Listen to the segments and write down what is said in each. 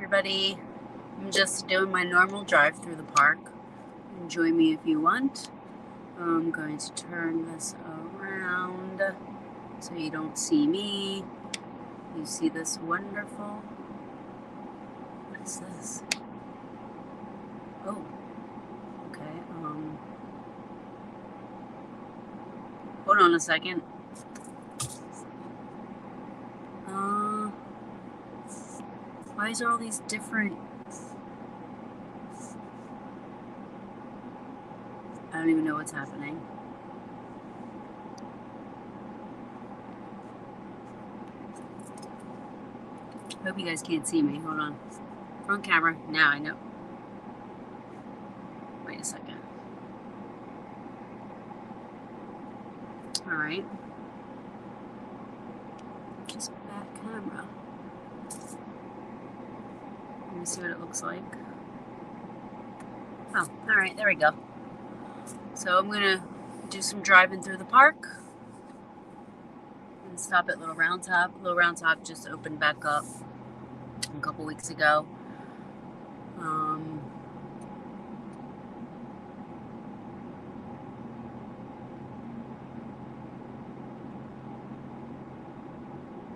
everybody. I'm just doing my normal drive through the park. Join me if you want. I'm going to turn this around so you don't see me. You see this wonderful... What is this? Oh, okay. Hold on a second. Why is there all these different... I don't even know what's happening. Hope you guys can't see me. Hold on. Front camera. Now I know. Wait a second. Alright. Just back camera. Let me see what it looks like. Oh, alright, there we go. So I'm gonna do some driving through the park and stop at Little Round Top. Little Round Top just opened back up a couple weeks ago.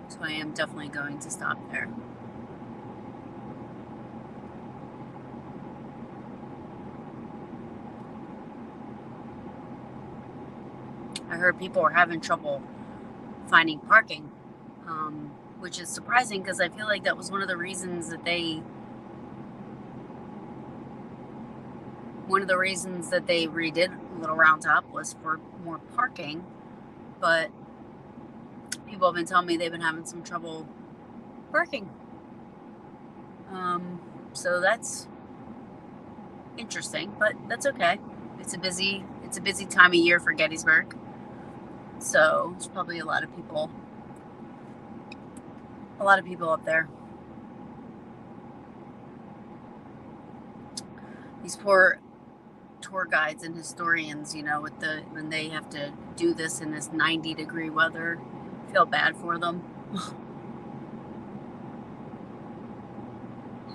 So I am definitely going to stop there. I heard people were having trouble finding parking, which is surprising because I feel like that was one of the reasons that they redid Little Round Top was for more parking, but people have been telling me they've been having some trouble parking. So that's interesting, but that's okay. It's a busy time of year for Gettysburg. So there's probably a lot of people up there. These poor tour guides and historians, when they have to do this in this 90-degree weather, I feel bad for them.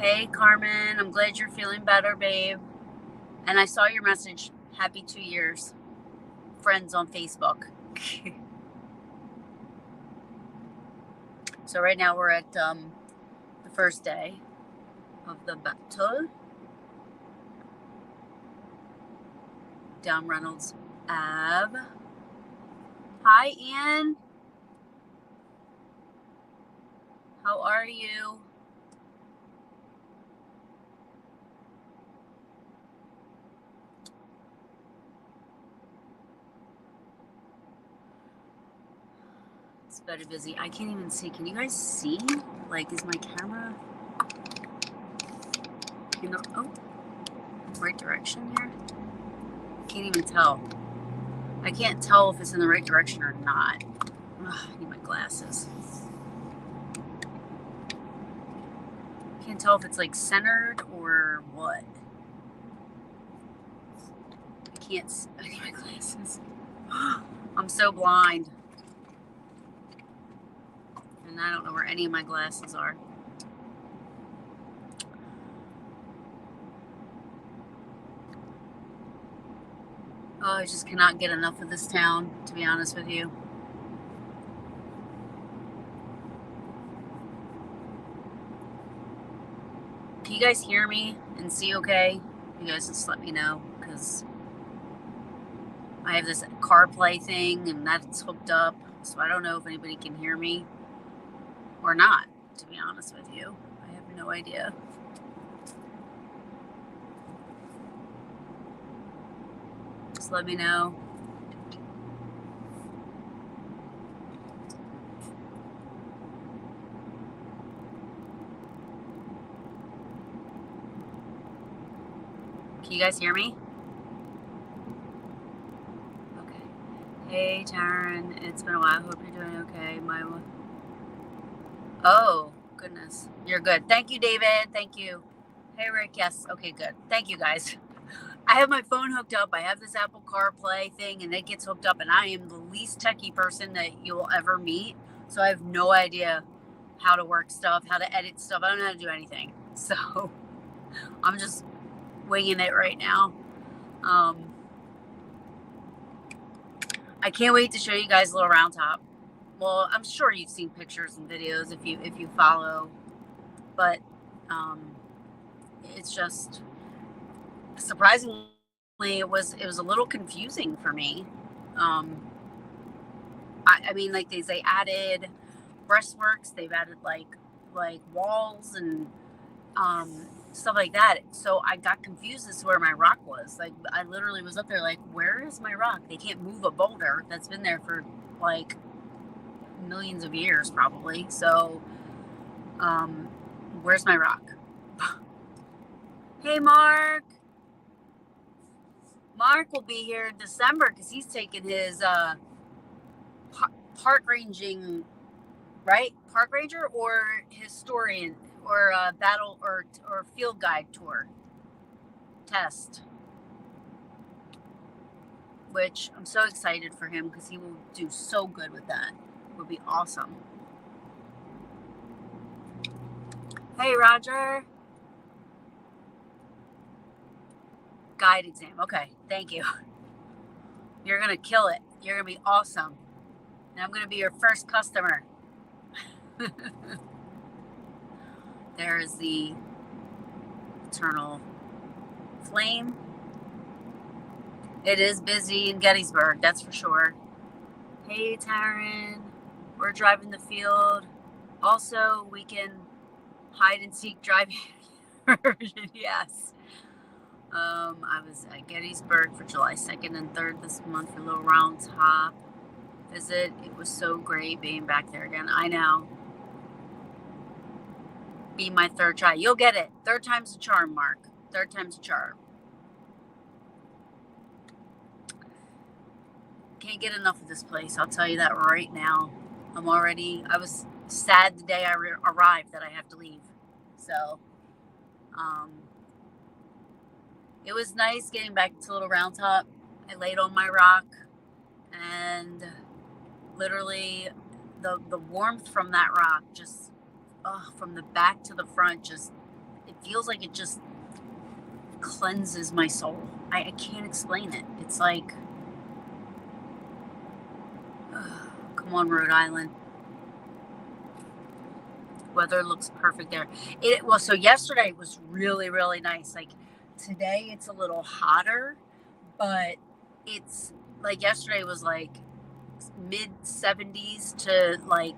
Hey, Carmen, I'm glad you're feeling better, babe. And I saw your message. Happy 2 years. Friends on Facebook. So right now we're at the first day of the battle down Reynolds Ave. Hi, Ian. How are you? It's very busy. I can't even see. Can you guys see? Like, is my camera right direction here? Can't even tell. I can't tell if it's in the right direction or not. Ugh, I need my glasses. Can't tell if it's like centered or what. I need my glasses. I'm so blind. And I don't know where any of my glasses are. Oh, I just cannot get enough of this town, to be honest with you. Can you guys hear me and see okay? You guys just let me know, because I have this CarPlay thing and that's hooked up, so I don't know if anybody can hear me or not, to be honest with you. I have no idea. Just let me know. Can you guys hear me? Okay. Hey, Taryn. It's been a while. Hope you're doing okay. Oh, goodness. You're good. Thank you, David. Thank you. Hey, Rick. Yes. Okay, good. Thank you, guys. I have my phone hooked up. I have this Apple CarPlay thing, and it gets hooked up, and I am the least techie person that you'll ever meet. So I have no idea how to work stuff, how to edit stuff. I don't know how to do anything. So I'm just winging it right now. I can't wait to show you guys a little round top. Well, I'm sure you've seen pictures and videos if you follow, but it's just surprisingly it was a little confusing for me. I mean, like they added breastworks, they've added like walls and stuff like that. So I got confused as to where my rock was. Like I literally was up there like, where is my rock? They can't move a boulder that's been there for like millions of years probably. So where's my rock? Hey Mark. Mark will be here in December because he's taking his park ranging, right? Park ranger or historian or battle or field guide tour test, which I'm so excited for him because he will do so good with that. It would be awesome. Hey Roger. Guide exam. Okay, thank you. You're gonna kill it. You're gonna be awesome. And I'm gonna be your first customer. There is the eternal flame. It is busy in Gettysburg, that's for sure. Hey Taryn, we're driving the field. Also, we can hide and seek driving version. Yes. I was at Gettysburg for July 2nd and 3rd this month for a little round top visit. It was so great being back there again. I know. Be my third try. You'll get it. Third time's a charm, Mark. Third time's a charm. Can't get enough of this place. I'll tell you that right now. I was sad the day I arrived that I have to leave. So, it was nice getting back to Little Round Top. I laid on my rock and literally the warmth from that rock just, from the back to the front, just, it feels like it just cleanses my soul. I can't explain it. It's like, come on, Rhode Island. Weather looks perfect there. So yesterday was really, really nice. Like today it's a little hotter, but it's like yesterday was like mid 70s to like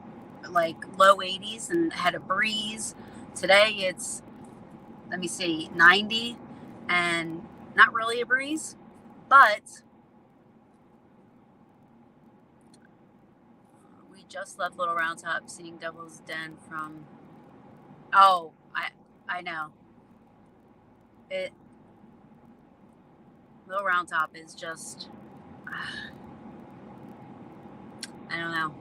low 80s and had a breeze. Today it's, let me see, 90 and not really a breeze, but we just left Little Round Top, seeing Devil's Den from, oh, I know. Little Round Top is just, I don't know.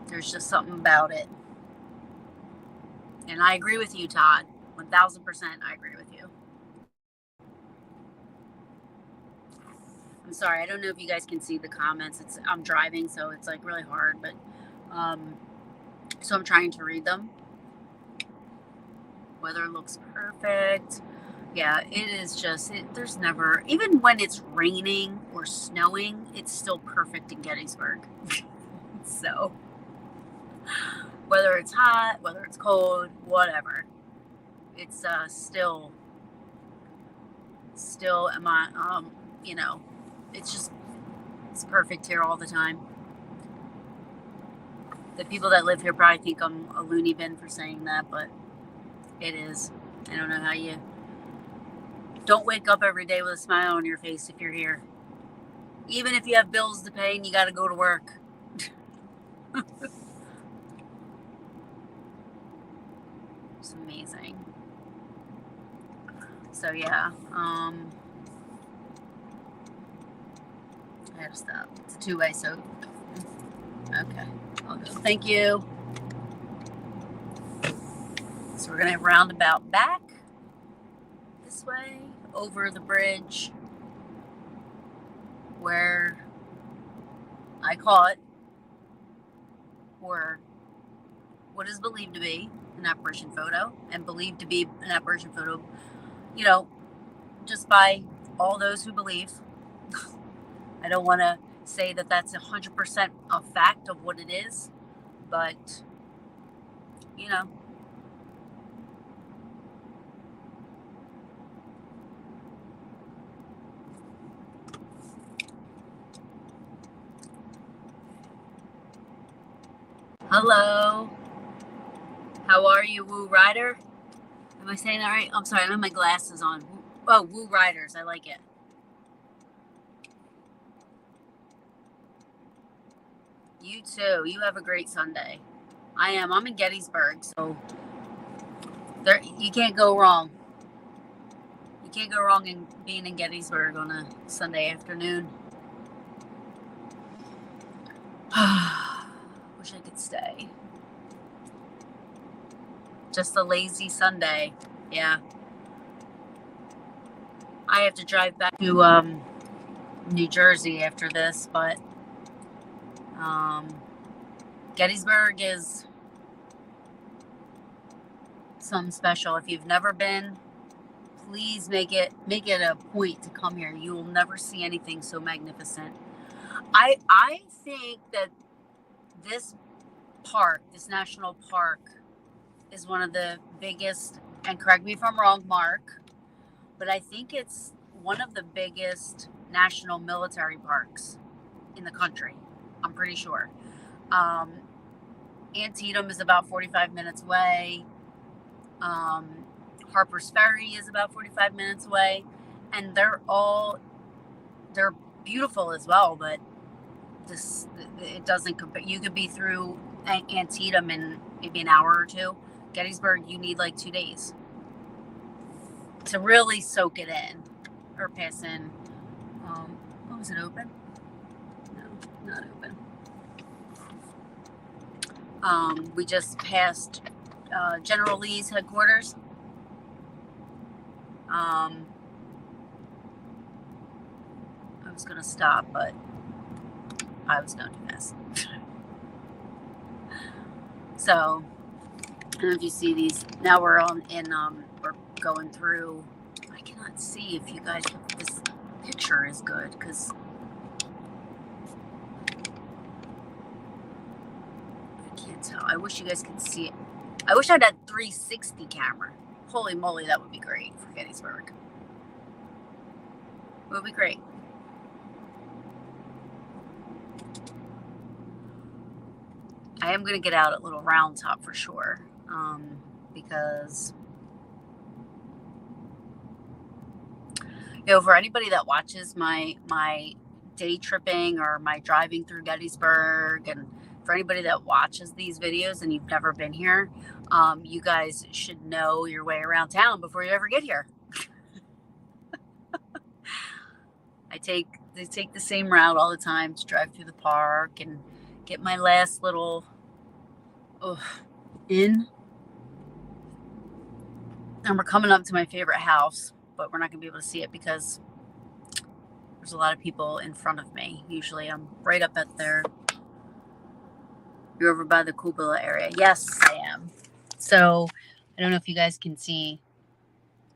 There's just something about it. And I agree with you, Todd. 1000% I agree with you. I'm sorry, I don't know if you guys can see the comments. I'm driving, so it's like really hard, but so I'm trying to read them. Weather looks perfect. Yeah, it is just, there's never, even when it's raining or snowing, it's still perfect in Gettysburg. So, whether it's hot, whether it's cold, whatever, it's still, it's perfect here all the time. The people that live here probably think I'm a loony bin for saying that, but it is. I don't know how you don't wake up every day with a smile on your face if you're here. Even if you have bills to pay and you got to go to work. It's amazing. So yeah, I had to stop. It's a two-way, so okay, I'll go. Thank you. So we're gonna roundabout back this way over the bridge where I call it, or what is believed to be an apparition photo, and believed to be an apparition photo, you know, just by all those who believe. I don't want to say that that's 100% a fact of what it is, but, you know. Hello. How are you, Woo Rider? Am I saying that right? I'm sorry, I have my glasses on. Oh, Woo Riders. I like it. You too. You have a great Sunday. I'm in Gettysburg, so there you can't go wrong. You can't go wrong in being in Gettysburg on a Sunday afternoon. Wish I could stay. Just a lazy Sunday. Yeah. I have to drive back to New Jersey after this, but Gettysburg is something special. If you've never been, please make it a point to come here. You will never see anything so magnificent. I think that this park, this national park, is one of the biggest, and correct me if I'm wrong, Mark, but I think it's one of the biggest national military parks in the country. I'm pretty sure. Antietam is about 45 minutes away. Harper's Ferry is about 45 minutes away, and they're beautiful as well, but it doesn't compare. You could be through Antietam in maybe an hour or two. Gettysburg, you need like 2 days to really soak it in or pass in. Oh, is it open? No, not open. We just passed General Lee's headquarters. I was going to stop, but I was going too fast. So, I don't know if you see these. Now we're we're going through. I cannot see if you guys, if this picture is good, because I can't tell. I wish you guys could see it. I wish I had a 360 camera. Holy moly, that would be great for Gettysburg. It would be great. I am going to get out at Little Round Top for sure, because, for anybody that watches my day tripping or my driving through Gettysburg, and for anybody that watches these videos and you've never been here, you guys should know your way around town before you ever get here. They take the same route all the time to drive through the park and get my last little in. And we're coming up to my favorite house, but we're not going to be able to see it because there's a lot of people in front of me. Usually I'm right up at there. You're over by the cupola area. Yes, I am. So I don't know if you guys can see.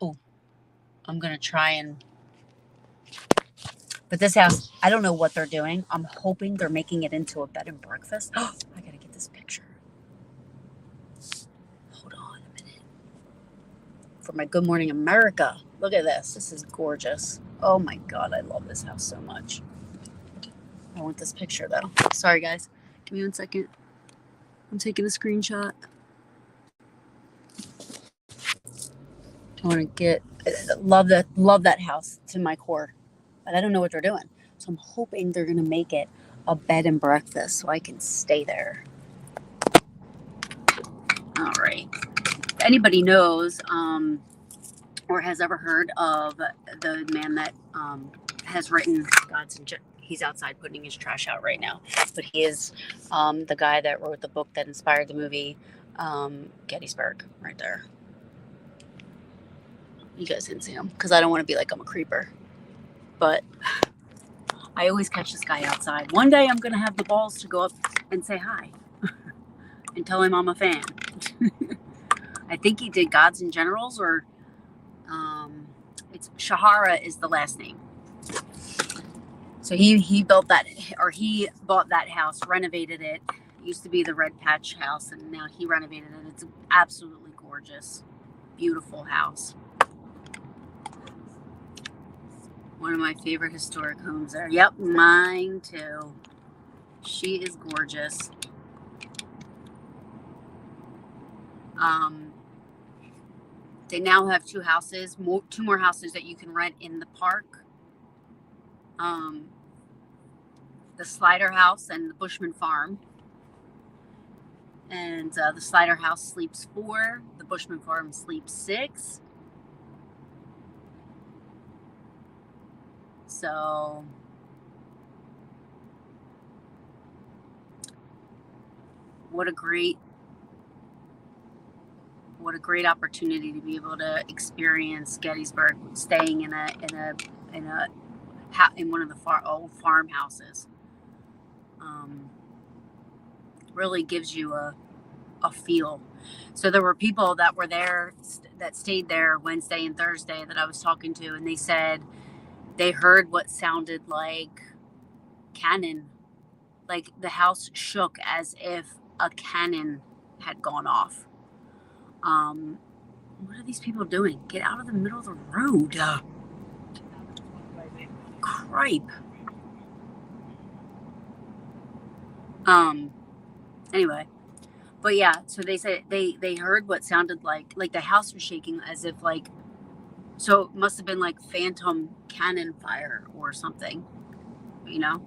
Oh, I'm going to try and... But this house, I don't know what they're doing. I'm hoping they're making it into a bed and breakfast. Oh, I got to get this picture. Hold on a minute. For my Good Morning America. Look at this. This is gorgeous. Oh my God, I love this house so much. I want this picture though. Sorry guys. Give me 1 second. I'm taking a screenshot. I want to get... Love that house to my core. But I don't know what they're doing. So I'm hoping they're going to make it a bed and breakfast so I can stay there. All right. If anybody knows or has ever heard of the man that has written he's outside putting his trash out right now. But he is the guy that wrote the book that inspired the movie Gettysburg right there. You guys didn't see him because I don't want to be like I'm a creeper. But I always catch this guy outside. One day I'm going to have the balls to go up and say hi and tell him I'm a fan. I think he did Gods and Generals, or it's Shahara is the last name. So he built that, or he bought that house, renovated it. It used to be the Red Patch house, and now he renovated it. It's absolutely gorgeous, beautiful house. One of my favorite historic homes there. Yep, mine too. She is gorgeous. They now have two more houses that you can rent in the park. The Slider House and the Bushman Farm. And the Slider House sleeps 4. The Bushman Farm sleeps 6. So what a great opportunity to be able to experience Gettysburg, staying in one of the old farmhouses. Really gives you a feel. So there were people that were there that stayed there Wednesday and Thursday that I was talking to, and they said they heard what sounded like cannon. Like the house shook as if a cannon had gone off. What are these people doing? Get out of the middle of the road. Cripe. Anyway, but yeah, so they said they heard what sounded like the house was shaking as if so it must have been like phantom cannon fire or something, you know.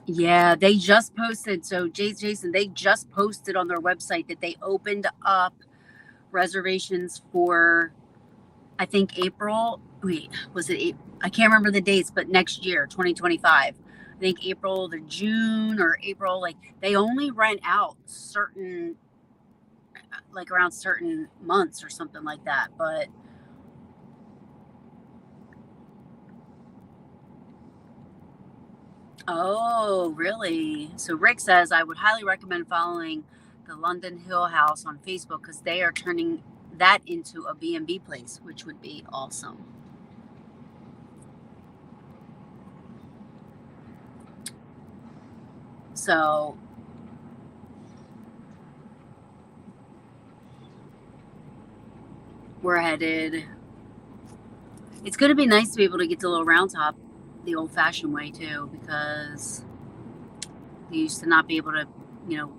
Yeah, they just posted. So Jason, they just posted on their website that they opened up reservations for, I think April. Wait, was it April? I can't remember the dates, but next year, 2025. I think April to June or April. Like they only rent out certain, like around certain months or something like that. But oh, really? So Rick says I would highly recommend following the London Hill House on Facebook because they are turning that into a B&B place, which would be awesome. So we're headed. It's going to be nice to be able to get to Little Round Top the old-fashioned way too, because you used to not be able to,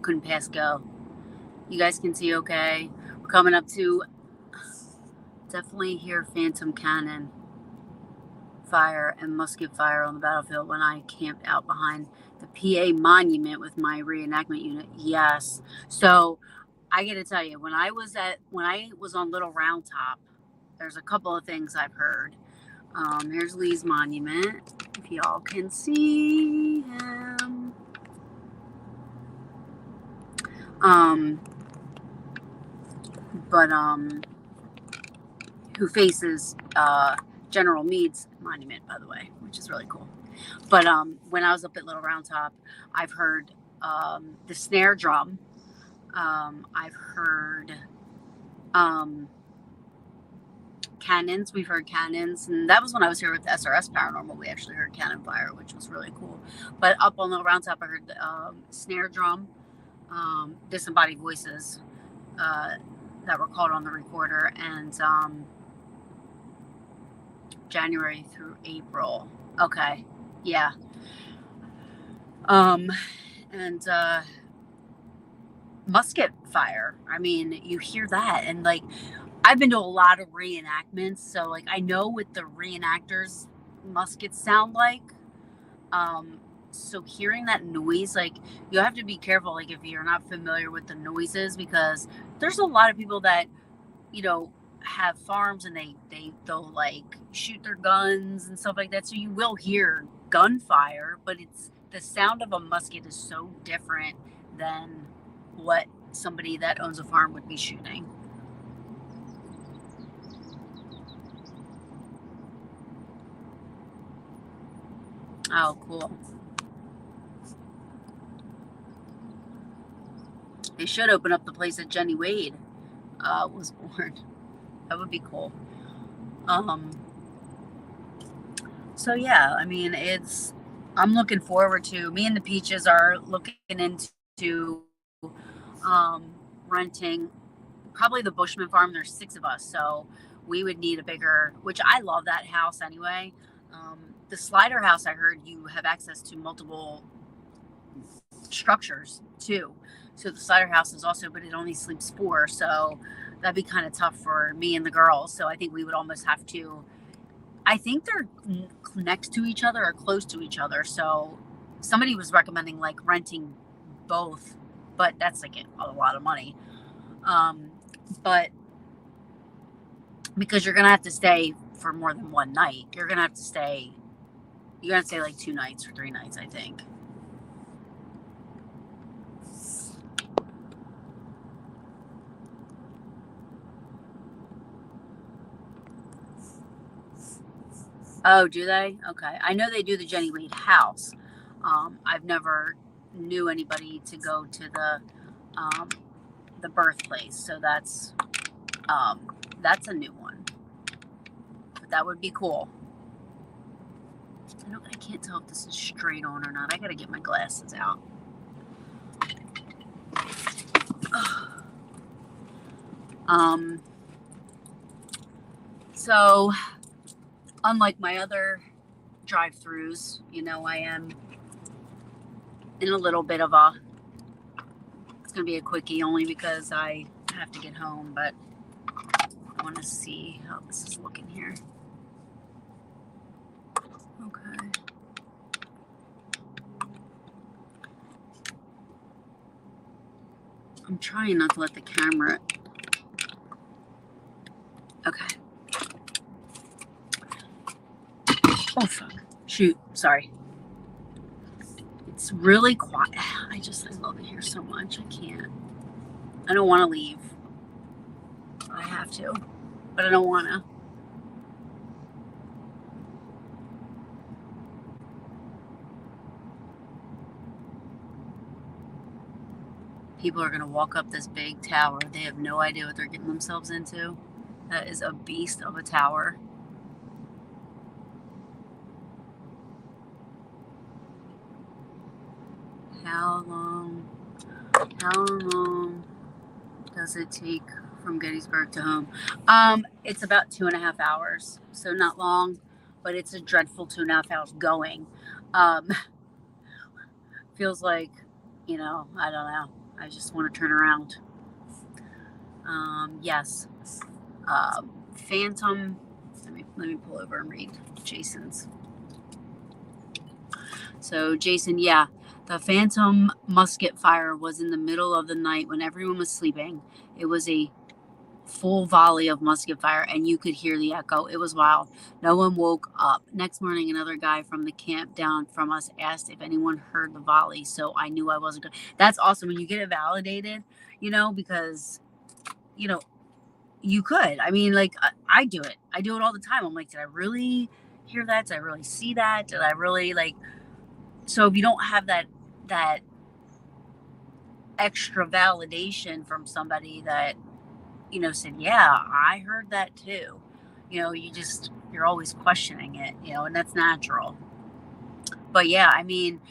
couldn't pass go. You guys can see okay. We're coming up to, definitely hear phantom cannon fire and musket fire on the battlefield when I camped out behind the PA monument with my reenactment unit. Yes. So I got to tell you, when I was on Little Round Top, there's a couple of things I've heard. Here's Lee's monument, if y'all can see him. Who faces General Meade's monument, by the way, which is really cool. But when I was up at Little Round Top, I've heard the snare drum. I've heard cannons. We've heard cannons, and that was when I was here with SRS Paranormal. We actually heard cannon fire, which was really cool. But up on Little Round Top, I heard the snare drum, disembodied voices that were called on the recorder, and January through April. Okay, yeah. And musket fire. I mean, you hear that, and I've been to a lot of reenactments, so I know what the reenactors' muskets sound like. So hearing that noise, you have to be careful, if you're not familiar with the noises, because there's a lot of people that, have farms and they'll shoot their guns and stuff like that. So you will hear gunfire, but the sound of a musket is so different than what somebody that owns a farm would be shooting. Oh, cool. They should open up the place that Jenny Wade was born. That would be cool. So yeah, I mean, I'm looking forward to, me and the Peaches are looking into renting probably the Bushman farm. There's 6 of us, so we would need a bigger, which I love that house anyway. The Slider house, I heard you have access to multiple structures too. So the Slider house is also, but it only sleeps 4, so that'd be kind of tough for me and the girls. So I think we would almost have to, I think they're next to each other or close to each other. So somebody was recommending like renting both, but that's like a lot of money. But because you're going to have to stay for more than one night, you're going to stay like 2 nights or 3 nights, I think. Oh, do they? Okay. I know they do the Jenny Wade house. I've never knew anybody to go to the birthplace, so that's a new one. But that would be cool. I can't tell if this is straight on or not. I gotta get my glasses out. So unlike my other drive-throughs, I am in a little bit of it's gonna be a quickie only because I have to get home, but I want to see how this is looking here. Okay. I'm trying not to let the camera. Okay. Oh, fuck. Shoot. Sorry. It's really quiet. I love it here so much. I can't. I don't want to leave. I have to, but I don't want to. People are going to walk up this big tower. They have no idea what they're getting themselves into. That is a beast of a tower. How long does it take from Gettysburg to home? It's about 2.5 hours, so not long, but it's a dreadful 2.5 hours going. Feels like, I don't know. I just want to turn around. Yes. Phantom. Let me pull over and read Jason's. So Jason, yeah, the Phantom musket fire was in the middle of the night when everyone was sleeping. It was a full volley of musket fire, and you could hear the echo. It was wild. No one woke up. Next morning, another guy from the camp down from us asked if anyone heard the volley, so I knew I wasn't good. That's awesome when you get it validated, because, you could. I mean, like, I do it. I do it all the time. I'm like, did I really hear that? Did I really see that? Did I really, like... So if you don't have that extra validation from somebody that, said, yeah, I heard that too, you're always questioning it, and that's natural. But yeah, I mean,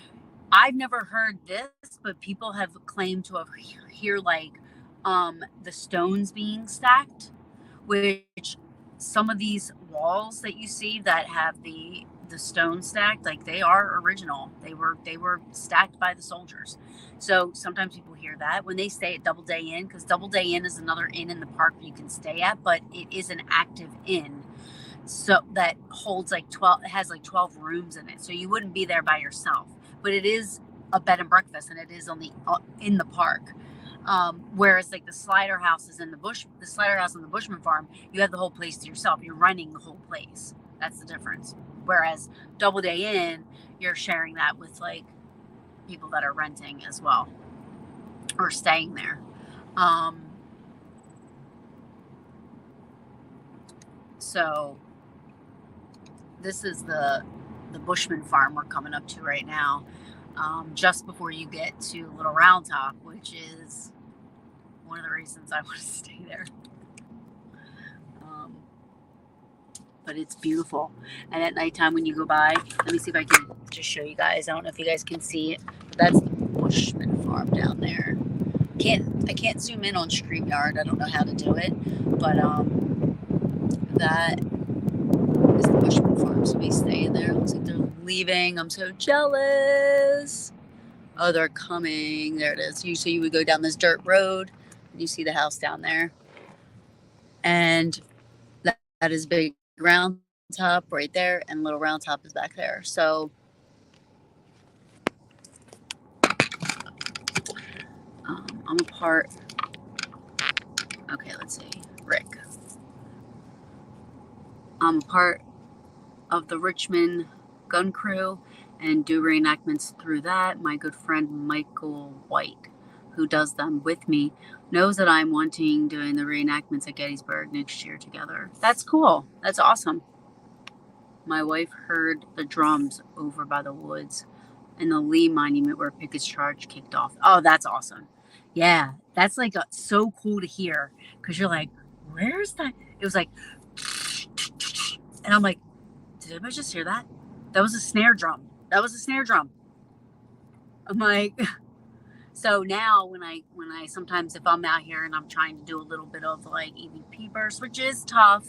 I've never heard this, but people have claimed to have hear like the stones being stacked, which some of these walls that you see that have the stone stacked, like, they are original. They were stacked by the soldiers. So sometimes people hear that when they stay at Doubleday Inn, because Doubleday Inn is another inn in the park you can stay at, but it is an active inn, so that holds like 12. It has like 12 rooms in it, so you wouldn't be there by yourself. But it is a bed and breakfast, and it is in the park. Whereas like the Slider house is the Slider house on the Bushman farm, you have the whole place to yourself. You're renting the whole place. That's the difference. Whereas Doubleday Inn, you're sharing that with like people that are renting as well. or staying there. So this is the Bushman farm we're coming up to right now, just before you get to Little Round Top, which is one of the reasons I want to stay there. But it's beautiful. And at nighttime when you go by, let me see if I can just show you guys. I don't know if you guys can see it, but that's the Bushman farm down there. I can't zoom in on StreamYard. I don't know how to do it, but that is the Bushman farm. So we stay in there. Looks like they're leaving. I'm so jealous. Oh, they're coming. There it is. So you would go down this dirt road, and you see the house down there, and that is Big Round Top right there, and Little Round Top is back there. So I'm a part. Okay, let's see. Rick. I'm a part of the Richmond Gun Crew and do reenactments through that. My good friend Michael White, who does them with me, knows that I'm wanting doing the reenactments at Gettysburg next year together. That's cool. That's awesome. My wife heard the drums over by the woods in the Lee Monument where Pickett's charge kicked off. Oh, that's awesome. Yeah, that's like so cool to hear, because you're like, where's that? It was like, and I'm like, did anybody just hear that? That was a snare drum. That was a snare drum. I'm like, so now when I sometimes if I'm out here and I'm trying to do a little bit of like EVP burst, which is tough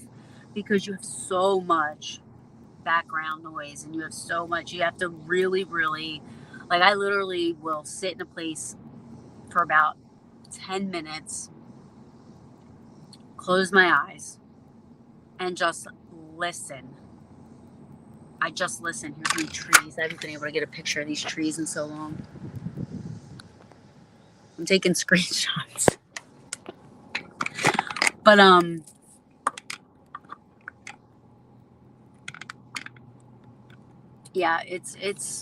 because you have so much background noise and you have to really, like, I literally will sit in a place for about 10 minutes, close my eyes, and just listen. I just listen. Here's my trees. I haven't been able to get a picture of these trees in so long. I'm taking screenshots. But yeah, it's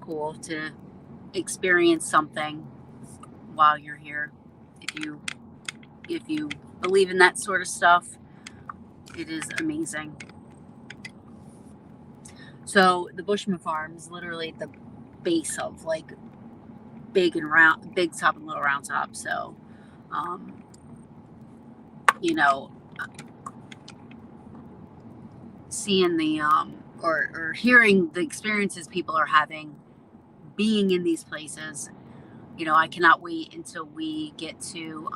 cool to experience something while you're here. If you believe in that sort of stuff, it is amazing. So the Bushman farm is literally at the base of like Big Top and Little Round Top. So, you know, seeing the or hearing the experiences people are having being in these places, I cannot wait until we get to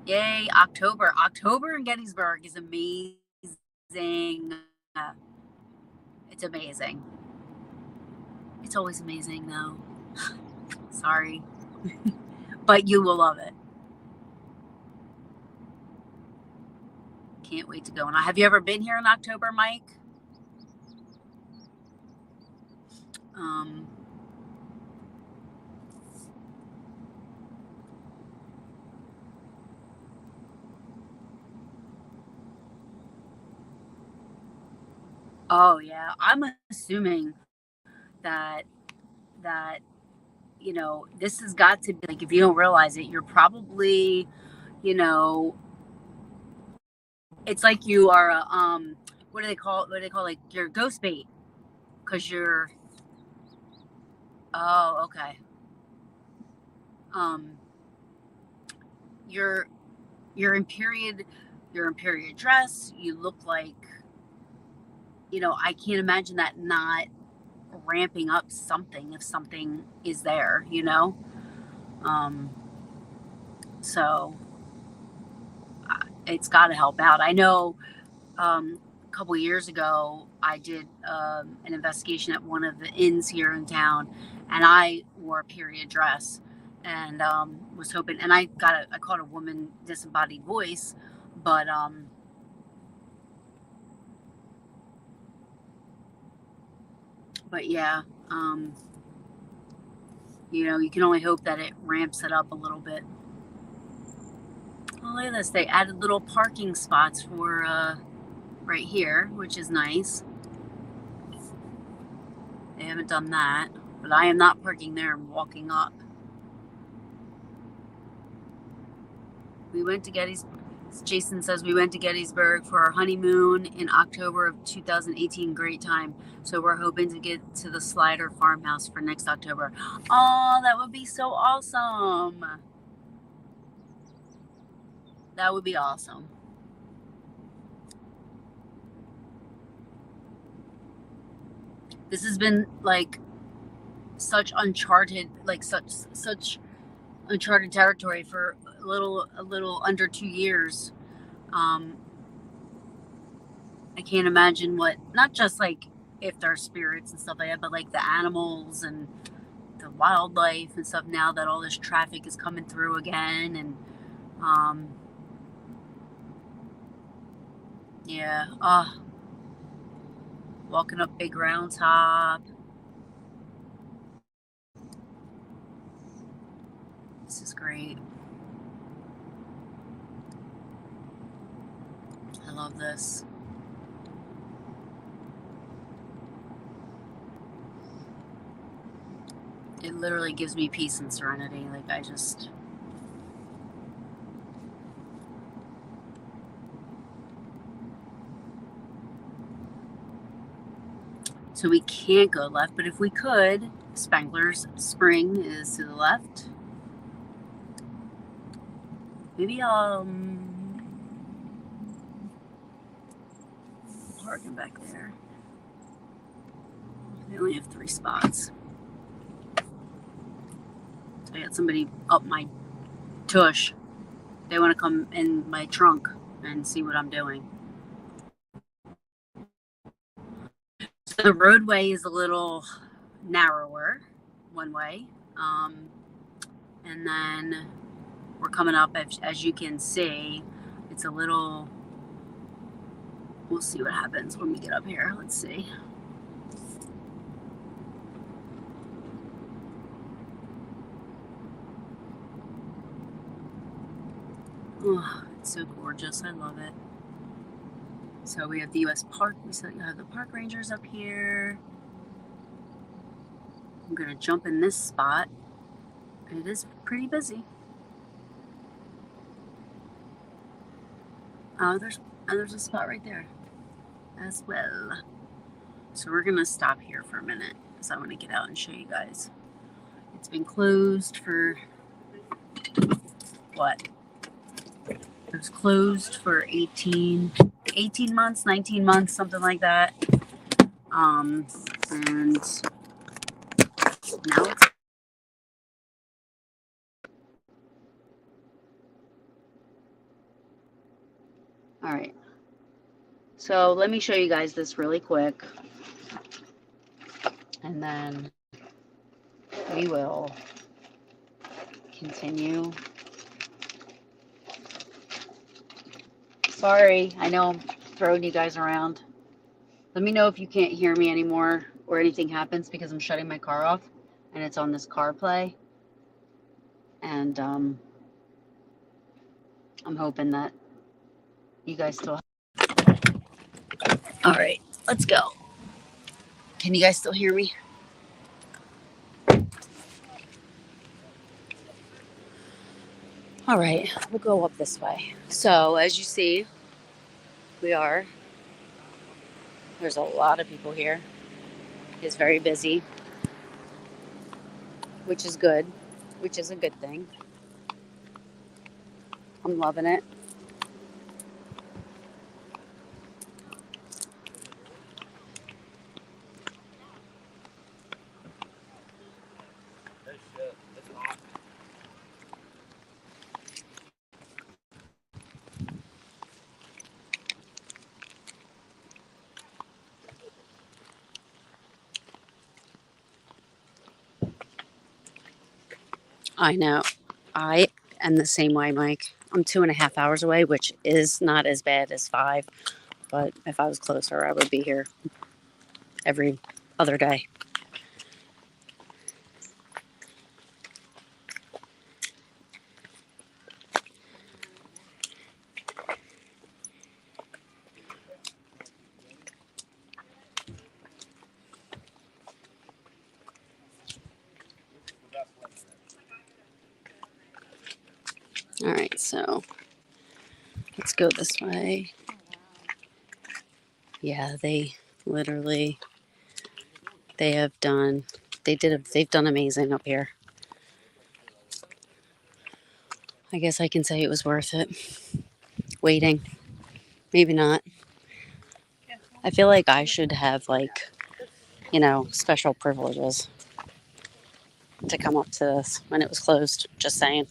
yay, October in Gettysburg is amazing. It's amazing. It's always amazing though. Sorry. But you will love it. Can't wait to go. And have you ever been here in October, Mike? Oh yeah, I'm assuming that this has got to be like, if you don't realize it, you're probably, it's like you are a what do they call like your ghost bait, because you're okay. You're in period dress. You look like, I can't imagine that not ramping up something if something is there, so it's got to help out. I know a couple years ago I did an investigation at one of the inns here in town, and I wore a period dress and was hoping, and I caught a woman disembodied voice, but yeah, you can only hope that it ramps it up a little bit. Oh, look at this. They added little parking spots for right here, which is nice. haven't done that, but I am not parking there and walking up. We went to Gettysburg. Jason says we went to Gettysburg for our honeymoon in October of 2018. Great time. So we're hoping to get to the Slider farmhouse for next October. Oh, that would be so awesome. That would be awesome. This has been like such uncharted, like such uncharted territory for a little under 2 years. I can't imagine what, not just like if there are spirits and stuff like that, but like the animals and the wildlife and stuff now that all this traffic is coming through again. And yeah, walking up Big Round Top. This is great. I love this. It literally gives me peace and serenity. Like I just... So we can't go left, but if we could, Spangler's Spring is to the left. Maybe I'll parking back there. They only have 3 spots. So I got somebody up my tush. They want to come in my trunk and see what I'm doing. So the roadway is a little narrower, one way. And then we're coming up, as you can see, it's a little... We'll see what happens when we get up here. Let's see. Oh, it's so gorgeous. I love it. So we have the U.S. Park. We have the park rangers up here. I'm going to jump in this spot. It is pretty busy. There's a spot right there as well. So we're going to stop here for a minute because I want to get out and show you guys. It's been closed for what? It was closed for 18 months, 19 months, something like that. And now it's... All right. So let me show you guys this really quick. And then we will continue. Sorry, I know I'm throwing you guys around. Let me know if you can't hear me anymore or anything happens because I'm shutting my car off and it's on this CarPlay. And I'm hoping that you guys still... All right, let's go. Can you guys still hear me? All right, we'll go up this way. So as you see, there's a lot of people here. It's very busy, which is good, which is a good thing. I'm loving it. I know. I am the same way, Mike. I'm 2.5 hours away, which is not as bad as 5. But if I was closer, I would be here every other day. So let's go this way. Yeah, they literally, they have done, they've done amazing up here. I guess I can say it was worth it. Waiting. Maybe not. I feel like I should have, like, special privileges to come up to this when it was closed. Just saying.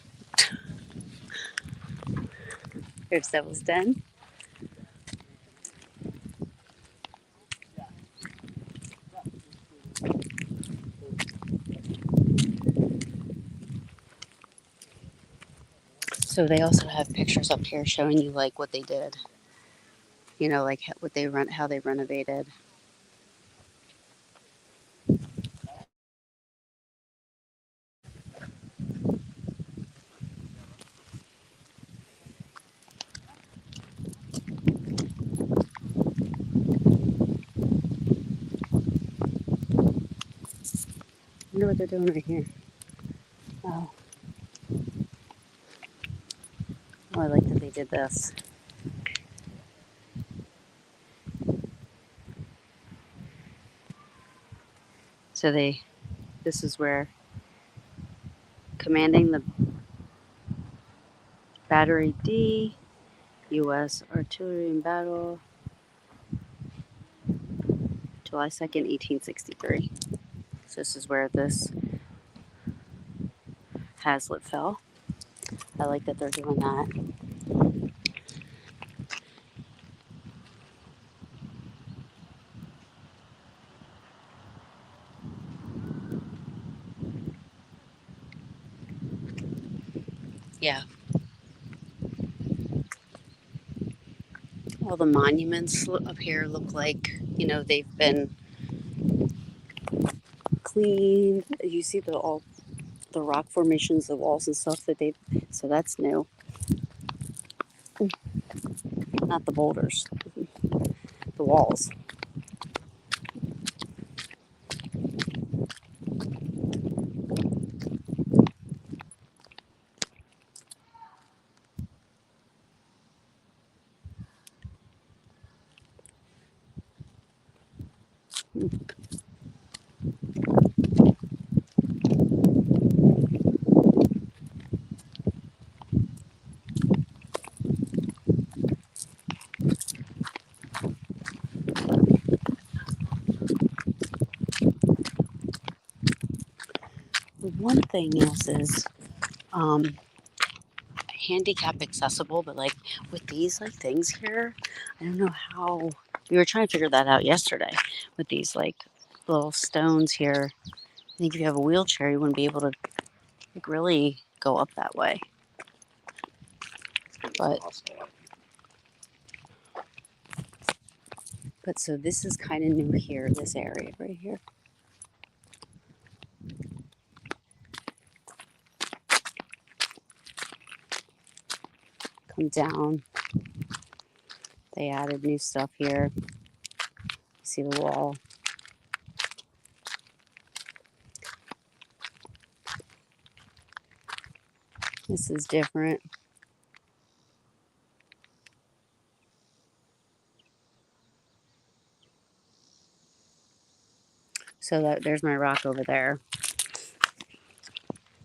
Here's Devil's Den. So they also have pictures up here showing you like what they did. Like what they how they renovated. I wonder what they're doing right here. Oh, I like that they did this. So this is where commanding the Battery D, U.S. artillery in battle, July 2nd, 1863. So this is where this Hazlitt fell. I like that they're doing that. Yeah. All the monuments up here look like, they've been cleaned. You see all the rock formations, the walls and stuff so that's new. Not the boulders, the walls. One thing else is handicap accessible, but like with these like things here, I don't know how we were trying to figure that out yesterday with these like little stones here. I think if you have a wheelchair, you wouldn't be able to like really go up that way. But so this is kind of new here, this area right here. Come down. They added new stuff here. See the wall. This is different. So there's my rock over there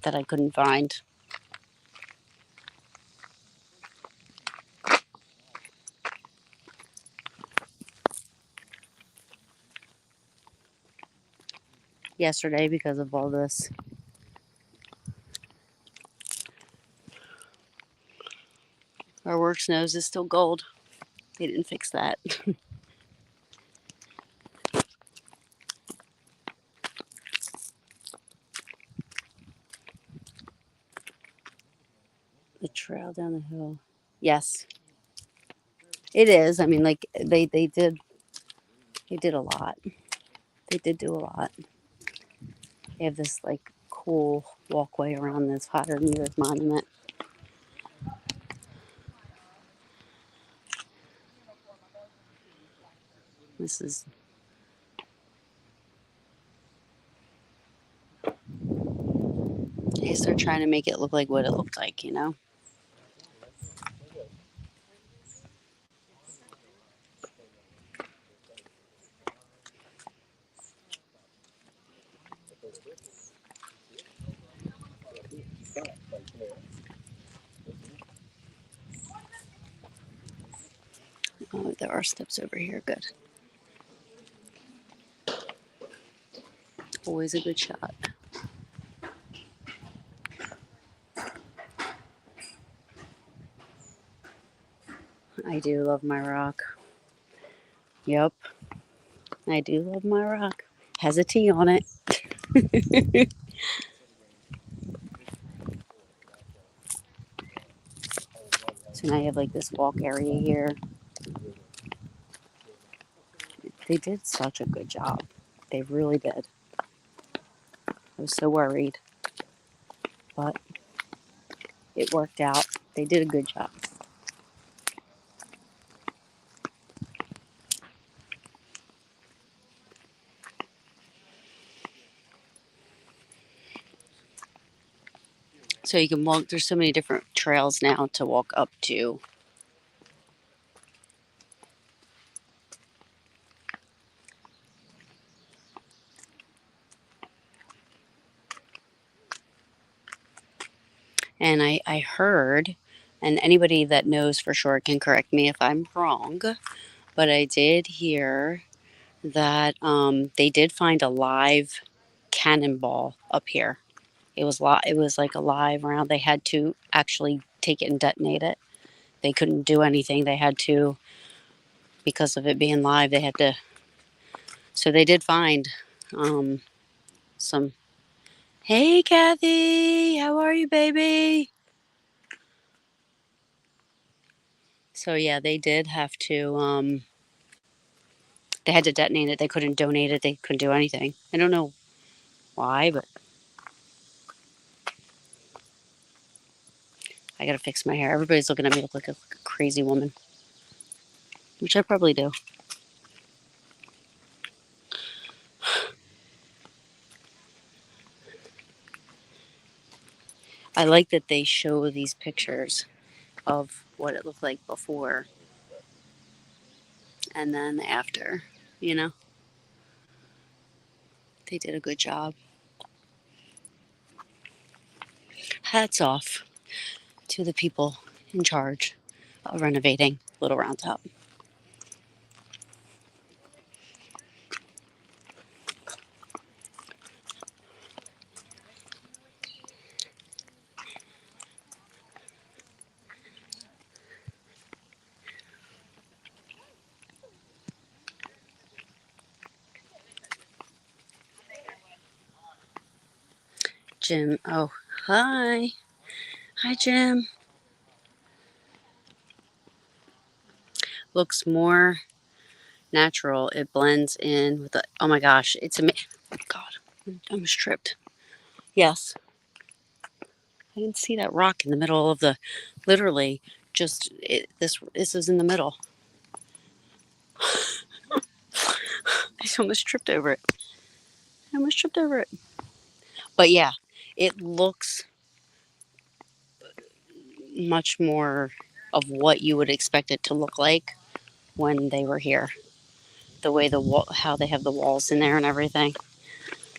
that I couldn't find. Yesterday because of all this. Our works nose is still gold. They didn't fix that. The trail down the hill. Yes. It is. I mean, like they did a lot. They did do a lot. They have this like cool walkway around this Potter Music Monument. This is I guess they're trying to make it look like what it looked like, there are steps over here. Good. Always a good shot. I do love my rock. Yep, I do love my rock. Has a T on it. So now you have like this walk area here. They did such a good job. They really did. I was so worried, but it worked out. They did a good job. So you can walk, there's so many different trails now to walk up to. And I heard, and anybody that knows for sure can correct me if I'm wrong, but I did hear that they did find a live cannonball up here. It was like a live round. They had to actually take it and detonate it. They couldn't do anything. They had to, because of it being live, they had to. So they did find some. Hey, Kathy, how are you, baby? So yeah, they did have to. They had to detonate it. They couldn't donate it. They couldn't do anything. I don't know why, but I gotta fix my hair. Everybody's looking at me look like a crazy woman, which I probably do. I like that they show these pictures of what it looked like before and then after. You know, they did a good job. Hats off to the people in charge of renovating Little Round Top. Jim, oh, hi. Hi, Jim. Looks more natural. It blends in with the, oh my gosh, it's amazing. God, I almost tripped. Yes, I can see that rock in the middle of the, literally, just, this is in the middle. I almost tripped over it. I almost tripped over it. But yeah, it looks much more of what you would expect it to look like when they were here. The way the wall, how they have the walls in there and everything.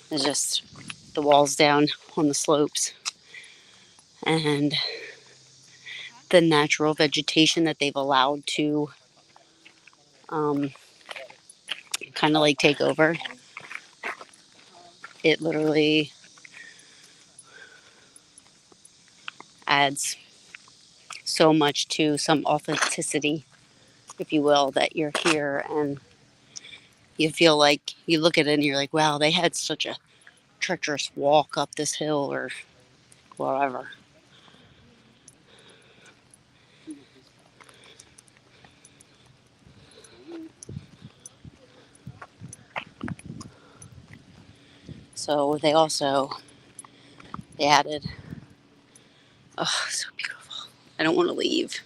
It's just the walls down on the slopes and the natural vegetation that they've allowed to kind of like take over. It literally adds so much to some authenticity, if you will, that you're here and you feel like you look at it and you're like, wow, they had such a treacherous walk up this hill or whatever. So they added, oh, so beautiful. I don't want to leave.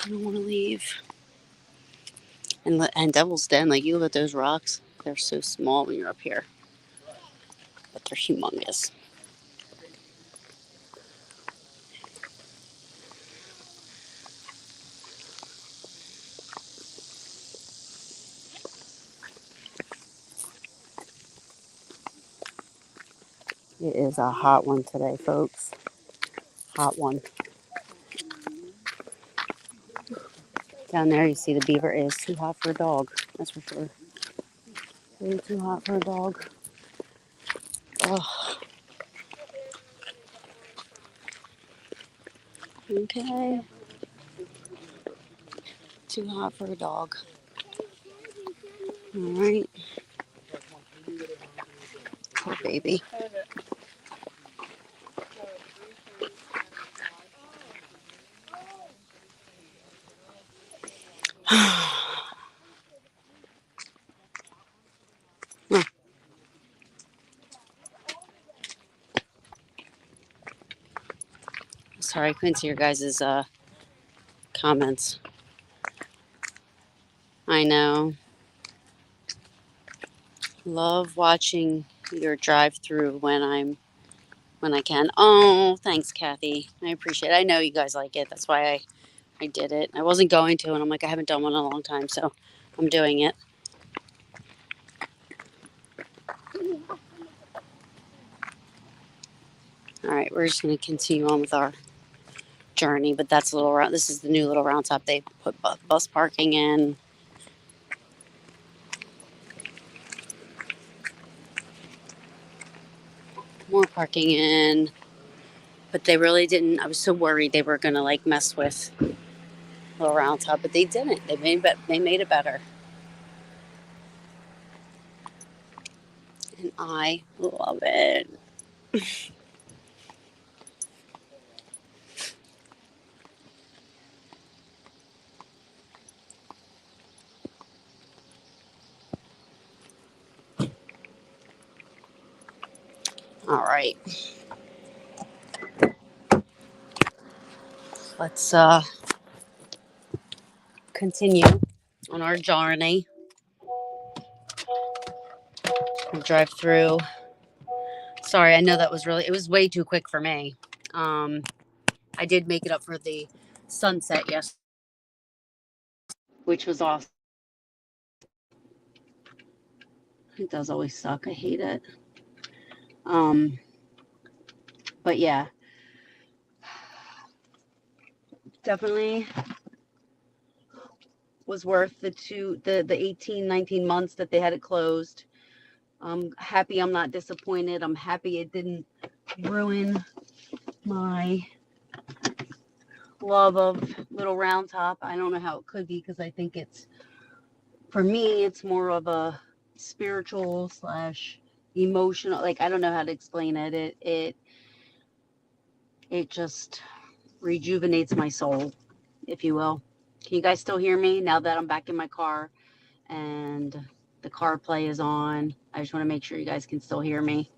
I don't want to leave. And Devil's Den, like you look at those rocks, they're so small when you're up here, but they're humongous. It is a hot one today, folks. Hot one. Down there, you see the beaver is too hot for a dog. That's for sure. Way too hot for a dog. Oh, okay. Too hot for a dog. All right. Poor baby. Sorry, I couldn't see your guys' comments. I know. Love watching your drive through when I can. Oh, thanks, Kathy. I appreciate it. I know you guys like it. That's why I did it. I wasn't going to, and I'm like, I haven't done one in a long time, so I'm doing it. All right, we're just going to continue on with our journey, but that's a little round. This is the new little round top they put bus parking in. More parking in, but they really didn't. I was so worried they were going to like mess with little round top, but they didn't. They made it better. And I love it. All right. Let's continue on our journey. We'll drive through. Sorry, I know that was it was way too quick for me. I did make it up for the sunset yesterday, which was awesome. It does always suck. I hate it. But yeah, definitely was worth the 18, 19 months that they had it closed. I'm happy I'm not disappointed. I'm happy it didn't ruin my love of Little Round Top. I don't know how it could be because I think for me, it's more of a spiritual / emotional. Like, I don't know how to explain it. It just rejuvenates my soul, if you will. Can you guys still hear me now that I'm back in my car and the CarPlay is on? I just want to make sure you guys can still hear me.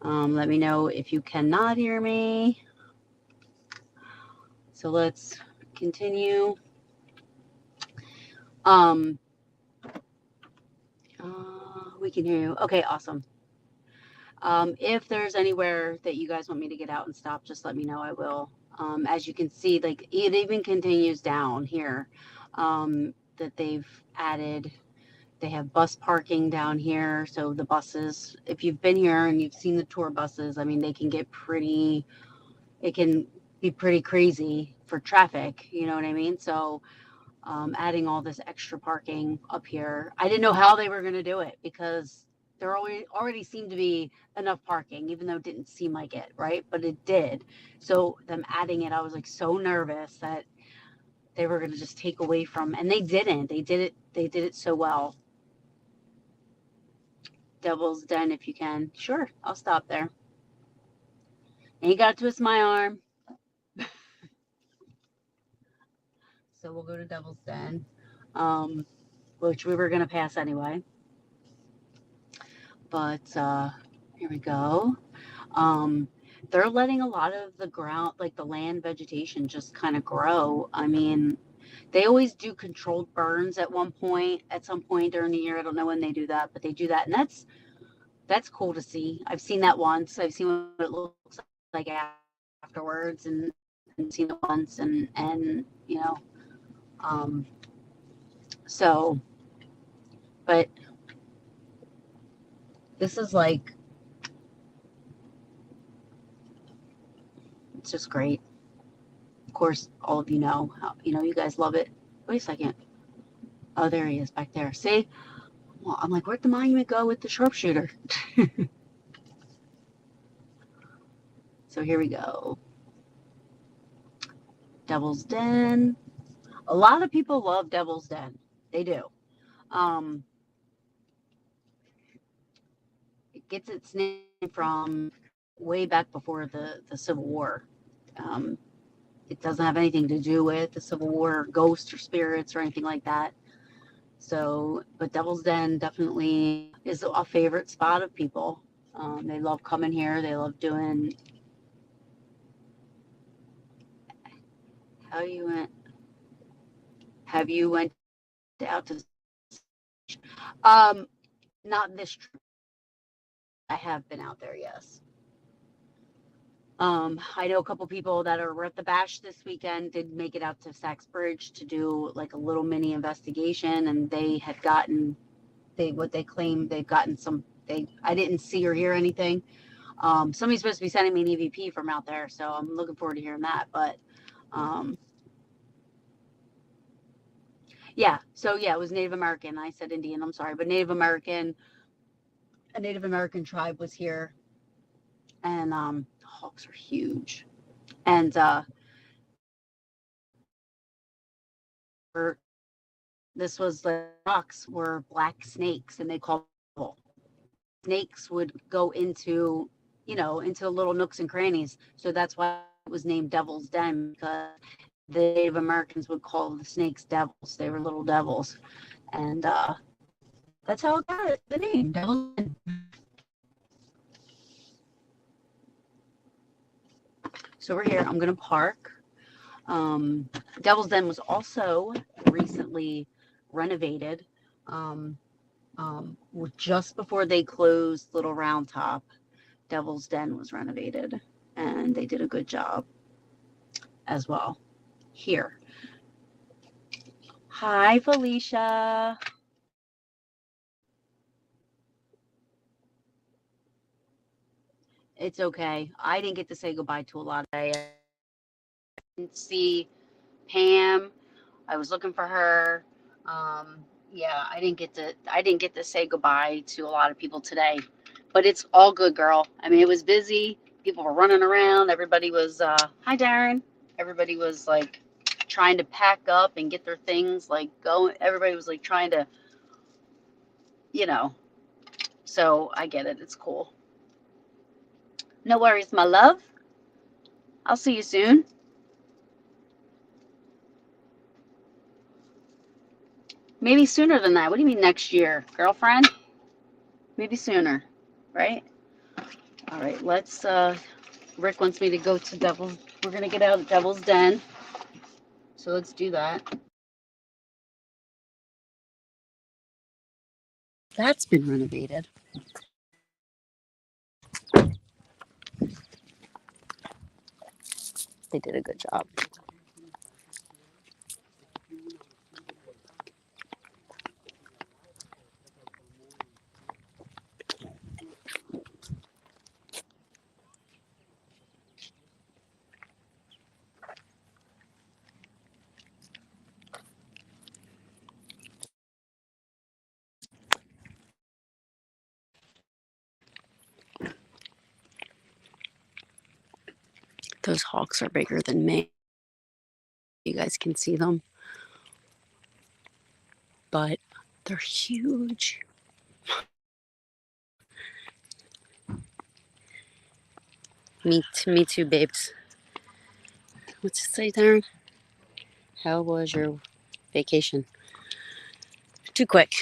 Let me know if you cannot hear me. So let's continue. We can hear you. Okay, awesome. If there's anywhere that you guys want me to get out and stop, just let me know. I will. As you can see, like it even continues down here, that they've added. They have bus parking down here. So the buses, if you've been here and you've seen the tour buses, I mean, it can be pretty crazy for traffic. You know what I mean? So adding all this extra parking up here. I didn't know how they were going to do it because there already seemed to be enough parking, even though it didn't seem like it, right? But it did. So them adding it, I was like so nervous that they were going to just take away from, and they didn't. They did it so well. Devil's Den, if you can. Sure, I'll stop there. Ain't got to twist my arm. So we'll go to Devil's Den, which we were going to pass anyway. But here we go. They're letting a lot of the ground, like the land vegetation, just kind of grow. I mean, they always do controlled burns at some point during the year. I don't know when they do that, but they do that, and that's cool to see. I've seen that once. I've seen what it looks like afterwards, and seen it once, and you know, so, but this is like It's just great. Of course, all of you know how, you guys love it. Wait a second. Oh, there he is back there. See? Well, I'm like, where'd the monument go with the sharpshooter? So here we go. Devil's Den. A lot of people love Devil's Den. They do. It gets its name from way back before the Civil War. It doesn't have anything to do with the Civil War, ghosts or spirits or anything like that. So, but Devil's Den definitely is a favorite spot of people. They love coming here. They love doing. Have you went out to? Not this trip. I have been out there, yes. I know a couple people that were at the bash this weekend did make it out to Saxbridge to do like a little mini investigation, and they had gotten what they claim they've gotten some. I didn't see or hear anything. Somebody's supposed to be sending me an EVP from out there, so I'm looking forward to hearing that. But yeah, so yeah, it was Native American. I said Indian, I'm sorry, but Native American. A Native American tribe was here, and the hawks are huge, and this was the rocks were black snakes, and they called them. Snakes would go into into little nooks and crannies, so that's why it was named Devil's Den, because the Native Americans would call the snakes devils. They were little devils, and that's how it got the name Devil's Den. So we're here. I'm gonna park. Devil's Den was also recently renovated. Just before they closed Little Round Top, Devil's Den was renovated, and they did a good job as well. Here. Hi, Felicia. It's okay. I didn't get to say goodbye to a lot. I didn't see Pam. I was looking for her. Yeah, I didn't get to say goodbye to a lot of people today, but it's all good, girl. I mean, it was busy. People were running around. Everybody was, hi, Darren. Everybody was like trying to pack up and get their things like going. Everybody was like trying to, so I get it. It's cool. No worries, my love. I'll see you soon. Maybe sooner than that. What do you mean next year, girlfriend? Maybe sooner, right? All right, let's, Rick wants me to go to Devil's. We're going to get out of Devil's Den. So let's do that. That's been renovated. They did a good job. Those hawks are bigger than me. You guys can see them. But they're huge. Me too, babes. What's it say, Darren? How was your vacation? Too quick.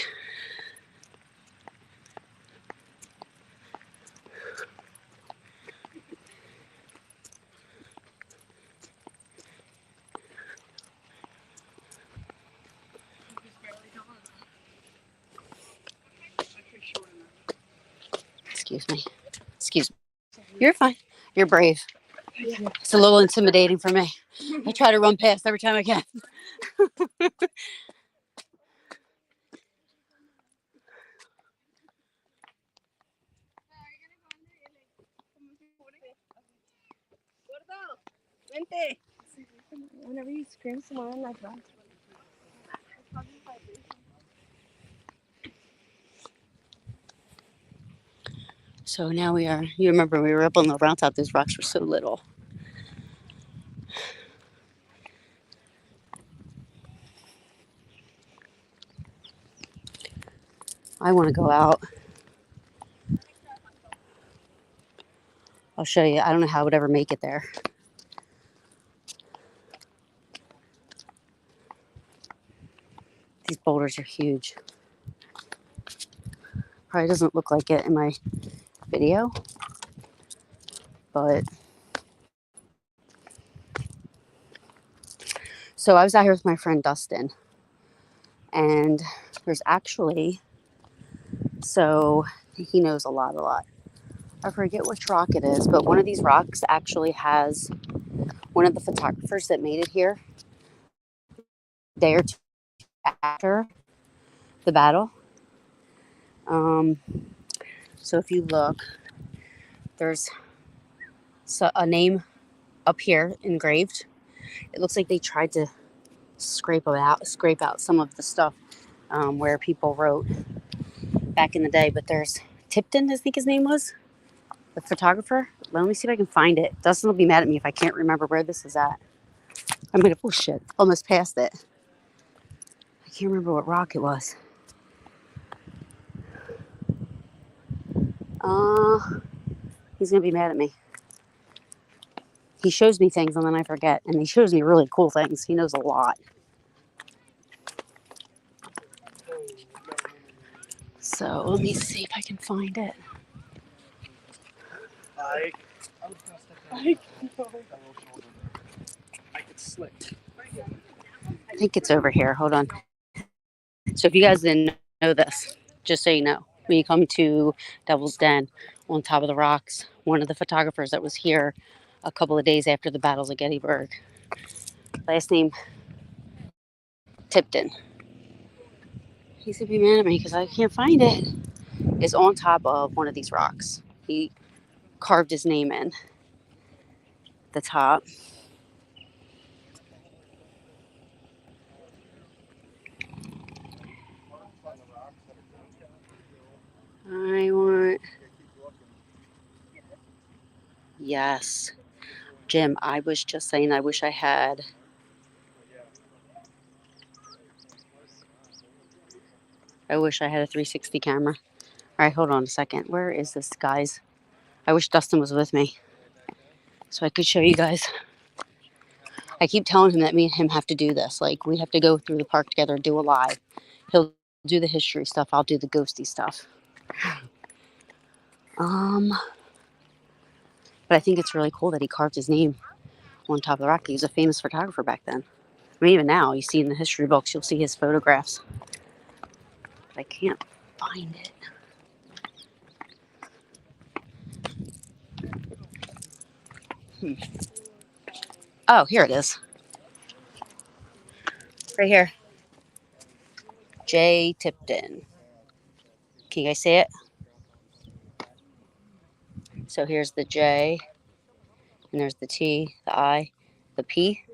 Excuse me. Excuse me. You're fine. You're brave. It's a little intimidating for me. I try to run past every time I can. Whenever you scream someone like that. So now we are, you remember we were up on the mountaintop, those rocks were so little. I want to go out. I'll show you. I don't know how I would ever make it there. These boulders are huge. Probably doesn't look like it in my video, but so I was out here with my friend Dustin, and there's actually, so he knows a lot. I forget which rock it is, but one of these rocks actually has one of the photographers that made it here a day or two after the battle. So if you look, there's a name up here engraved. It looks like they tried to scrape out some of the stuff where people wrote back in the day. But there's Tipton, I think his name was, the photographer. Let me see if I can find it. Dustin will be mad at me if I can't remember where this is at. I'm gonna, oh shit, almost passed it. I can't remember what rock it was. He's gonna be mad at me. He shows me things and then I forget, and he shows me really cool things. He knows a lot. So let me see if I can find it. I think it's over here. Hold on. So if you guys didn't know this, just so you know, when you come to Devil's Den, on top of the rocks, one of the photographers that was here a couple of days after the battles of Gettysburg, last name Tipton. He's gonna be mad at me because I can't find it. Is on top of one of these rocks. He carved his name in the top. I want. Yes. Jim, I was just saying I wish I had. I wish I had a 360 camera. All right, hold on a second. Where is this, guys? I wish Dustin was with me so I could show you guys. I keep telling him that me and him have to do this. Like, we have to go through the park together and do a live. He'll do the history stuff. I'll do the ghosty stuff. But I think it's really cool that he carved his name on top of the rock. He was a famous photographer back then. I mean, even now, you see in the history books, you'll see his photographs. But I can't find it. Oh, here it is. Right here. J. Tipton. Can you guys see it? So here's the J, and there's the T, the I, the P,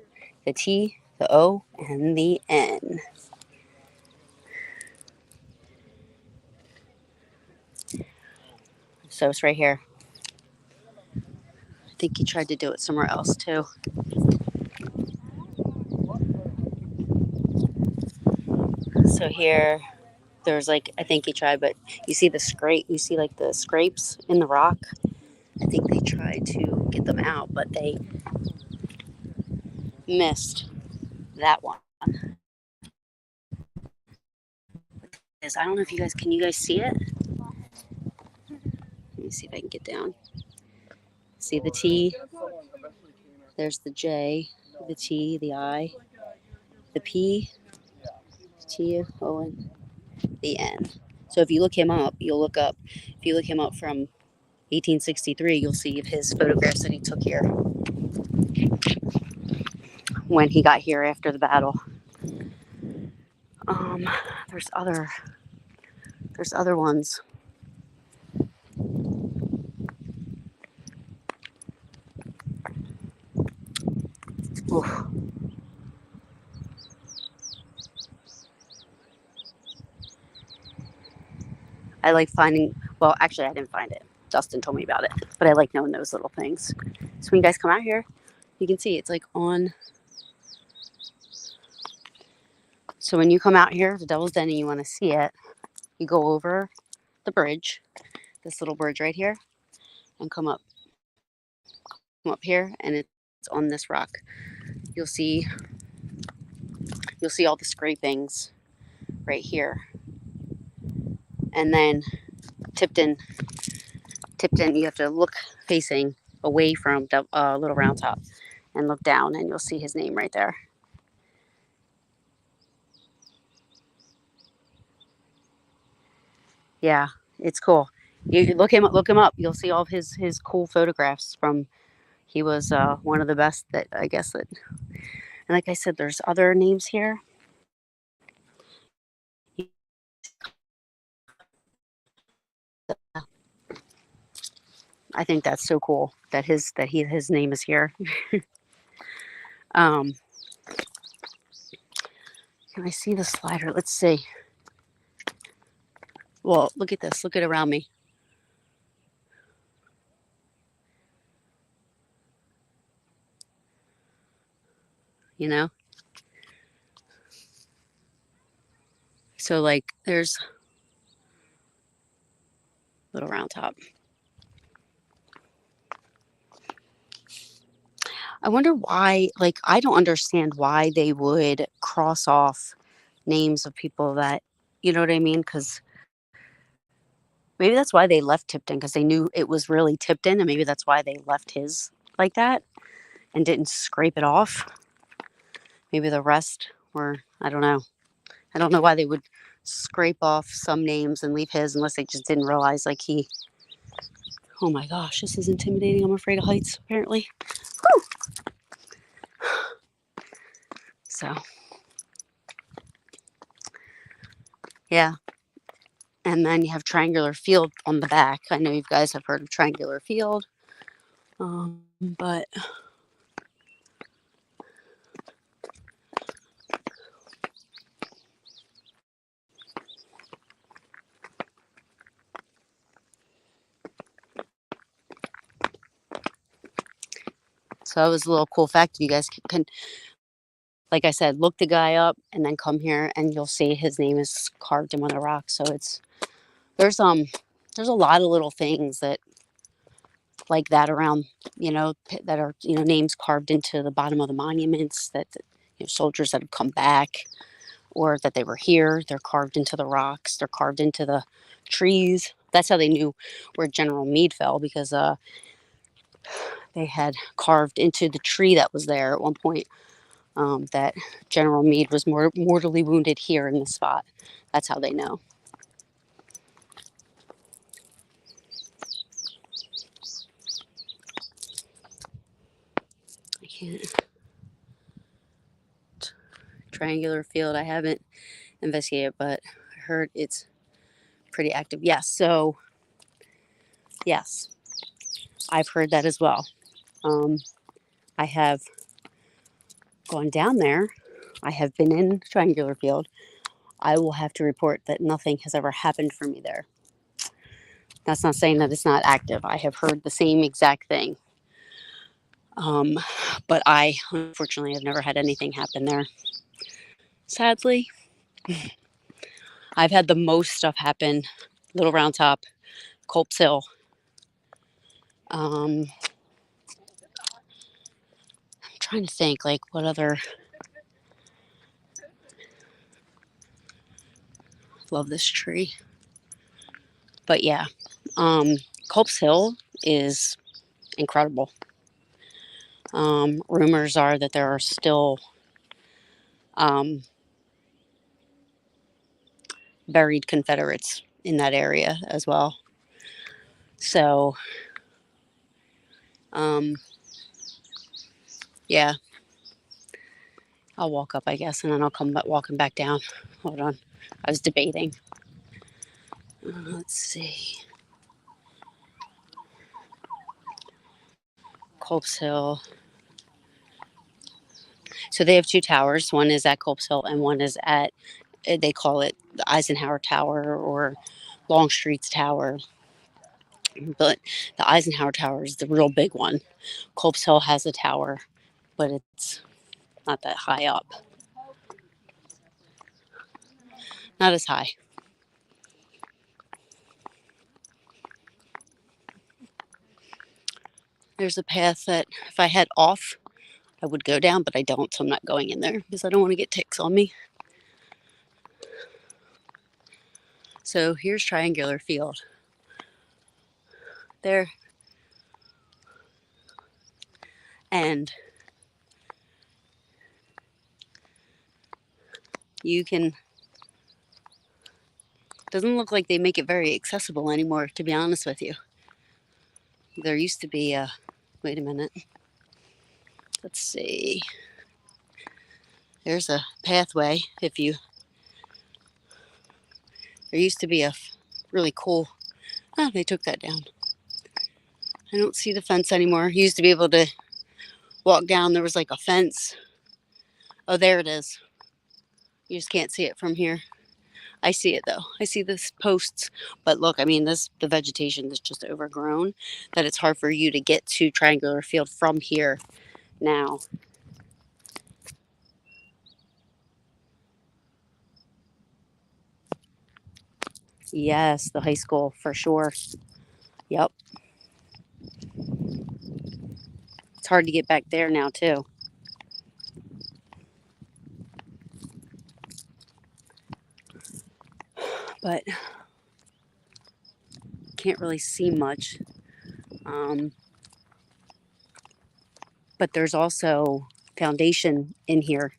the T, the O, and the N. So it's right here. I think he tried to do it somewhere else too. So here, there's like, I think he tried, but you see the you see like the scrapes in the rock. I think they tried to get them out, but they missed that one. I don't know if you guys, can you guys see it? Let me see if I can get down. See the T, there's the J, the T, the I, the P, the T, O, and the N. So if you look him up, you'll look up, if you look him up from 1863, you'll see his photographs that he took here when he got here after the battle. There's other ones. Oof. I like finding, well, actually, I didn't find it. Dustin told me about it, but I like knowing those little things. So when you guys come out here, you can see it's like on. So when you come out here to Devil's Den and you want to see it, you go over the bridge, this little bridge right here, and come up here, and it's on this rock. You'll see, you'll see all the scrapings right here, and then Tipton, Tipton. You have to look facing away from Little Round Top, and look down, and you'll see his name right there. Yeah, it's cool. You look him up. You'll see all of his cool photographs from. He was one of the best that I guess that. And like I said, there's other names here. I think that's so cool that his name is here. Um, can I see the slider? Let's see. Well, look at this. Look at around me. You know. So like, there's Little Round Top. I wonder why. Like, I don't understand why they would cross off names of people that, you know what I mean? Because maybe that's why they left Tipton because they knew it was really Tipton, and maybe that's why they left his like that and didn't scrape it off. Maybe the rest were, I don't know. I don't know why they would scrape off some names and leave his unless they just didn't realize like he. Oh my gosh, this is intimidating. I'm afraid of heights apparently. Whew. So yeah, and then you have Triangular Field on the back. I know you guys have heard of Triangular Field, but so that was a little cool fact. You guys can, like I said, look the guy up and then come here and you'll see his name is carved in one of the rocks. So it's there's there's a lot of little things that like that around, that are, names carved into the bottom of the monuments that, soldiers that have come back or that they were here. They're carved into the rocks. They're carved into the trees. That's how they knew where General Meade fell because they had carved into the tree that was there at one point that General Meade was mortally wounded here in this spot. That's how they know. I can't. Triangular Field. I haven't investigated, but I heard it's pretty active. Yes. So, yes, I've heard that as well. Um, I have gone down there. I have been in Triangular Field. I will have to report that nothing has ever happened for me there. That's not saying that it's not active. I have heard the same exact thing. Um, but I, unfortunately, have never had anything happen there. Sadly, I've had the most stuff happen. Little Round Top, Culp's Hill. I'm trying to think, like, what other. Love this tree. But yeah, Culp's Hill is incredible. Rumors are that there are still um, buried Confederates in that area as well. So, um, yeah, I'll walk up, I guess, and then I'll come back walking back down. Hold on. I was debating. Let's see. Culp's Hill. So they have two towers. One is at Culp's Hill, and one is at, they call it the Eisenhower Tower or Longstreet's Tower. But the Eisenhower Tower is the real big one. Culp's Hill has a tower, but it's not that high up. Not as high. There's a path that if I head off, I would go down, but I don't, so I'm not going in there because I don't want to get ticks on me. So here's Triangular Field. There. And you can, doesn't look like they make it very accessible anymore, to be honest with you. There used to be a, wait a minute. Let's see. There's a pathway. If you, there used to be a really cool, oh, they took that down. I don't see the fence anymore. You used to be able to walk down. There was like a fence. Oh, there it is. You just can't see it from here. I see it though. I see this posts, but look, I mean, the vegetation is just overgrown that it's hard for you to get to Triangular Field from here now. Yes, the high school for sure. Yep. It's hard to get back there now too. But can't really see much. But there's also foundation in here.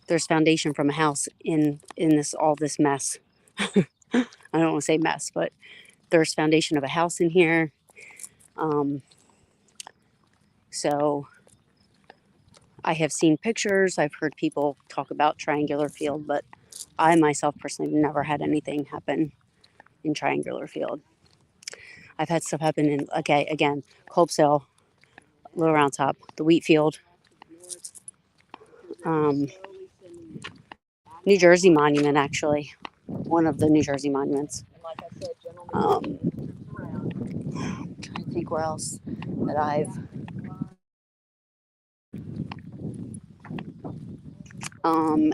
There's foundation from a house in this all this mess. I don't want to say mess, but there's foundation of a house in here. So I have seen pictures. I've heard people talk about Triangular Field, but I myself personally have never had anything happen in Triangular Field. I've had stuff happen in, okay, again, Culp's Hill, Little Round Top, the wheat field, New Jersey Monument, actually, one of the New Jersey monuments. I'm trying to think where else that I've.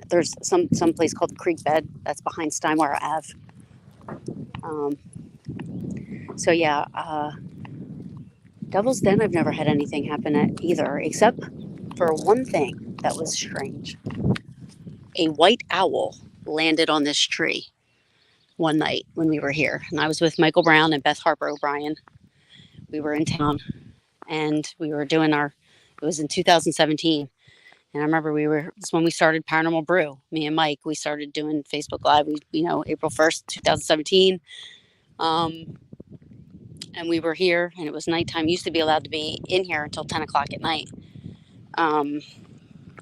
There's some place called Creek Bed that's behind Steinwire Ave. So yeah, Devil's Den. I've never had anything happen at either, except for one thing that was strange. A white owl landed on this tree one night when we were here, and I was with Michael Brown and Beth Harper O'Brien. We were in town, and we were doing our. It was in 2017. And I remember it's when we started Paranormal Brew. Me and Mike, we started doing Facebook Live, April 1st, 2017. And we were here, and it was nighttime. Used to be allowed to be in here until 10 o'clock at night.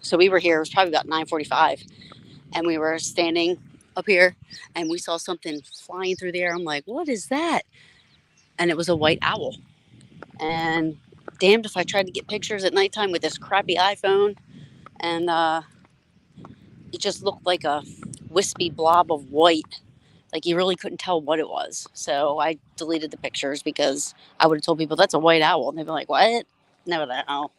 So we were here. It was probably about 9:45. And we were standing up here, and we saw something flying through the air. I'm like, what is that? And it was a white owl. And damned if I tried to get pictures at nighttime with this crappy iPhone. And it just looked like a wispy blob of white. Like you really couldn't tell what it was. So I deleted the pictures because I would have told people that's a white owl. And they'd be like, what? Never that owl.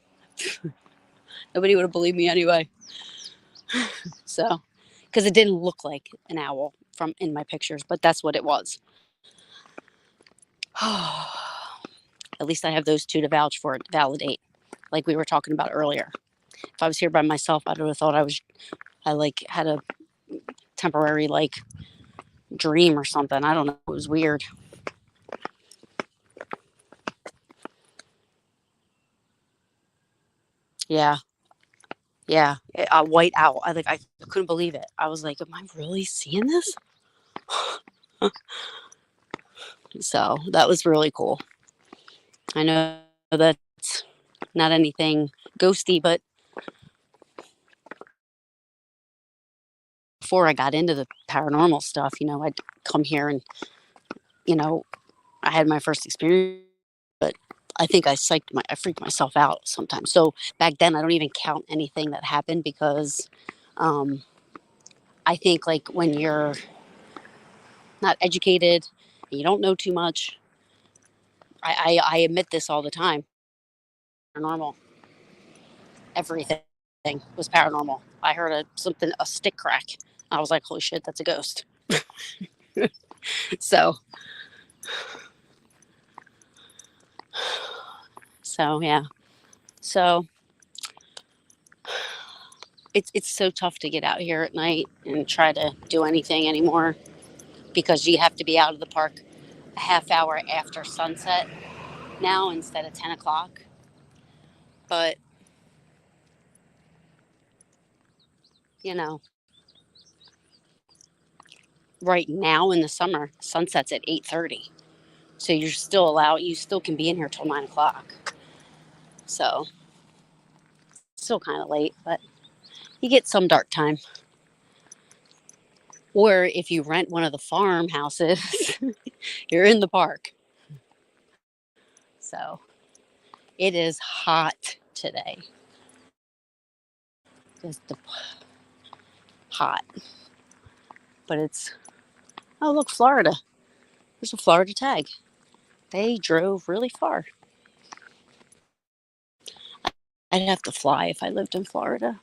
Nobody would have believed me anyway. So, because it didn't look like an owl from in my pictures, but that's what it was. At least I have those two to vouch for it, validate, like we were talking about earlier. If I was here by myself, I would have thought I like had a temporary like dream or something. I don't know. It was weird. Yeah. Yeah. A white owl. I couldn't believe it. I was like, am I really seeing this? So that was really cool. I know that's not anything ghosty, but before I got into the paranormal stuff, I'd come here and, I had my first experience, but I think I freaked myself out sometimes. So back then, I don't even count anything that happened because um, I think like when you're not educated and you don't know too much, I admit this all the time. Paranormal, everything was paranormal. I heard a stick crack. I was like, holy shit, that's a ghost. So yeah. So it's so tough to get out here at night and try to do anything anymore because you have to be out of the park a half hour after sunset now instead of 10 o'clock. But you know, right now in the summer, sunset's at 8:30, so you still can be in here till 9 o'clock. So still kind of late, but you get some dark time. Or if you rent one of the farmhouses, you're in the park. So it is hot today. Just hot. But it's, oh, look, Florida. There's a Florida tag. They drove really far. I'd have to fly if I lived in Florida.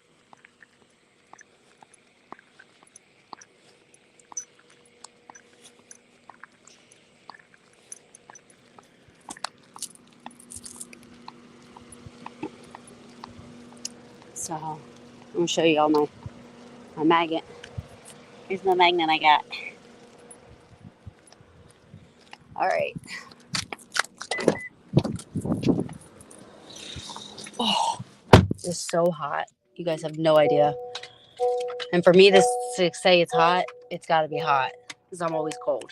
So I'm going to show you all my magnet. Here's the magnet I got. All right. Oh, it's so hot. You guys have no idea. And for me to say it's hot, it's got to be hot because I'm always cold.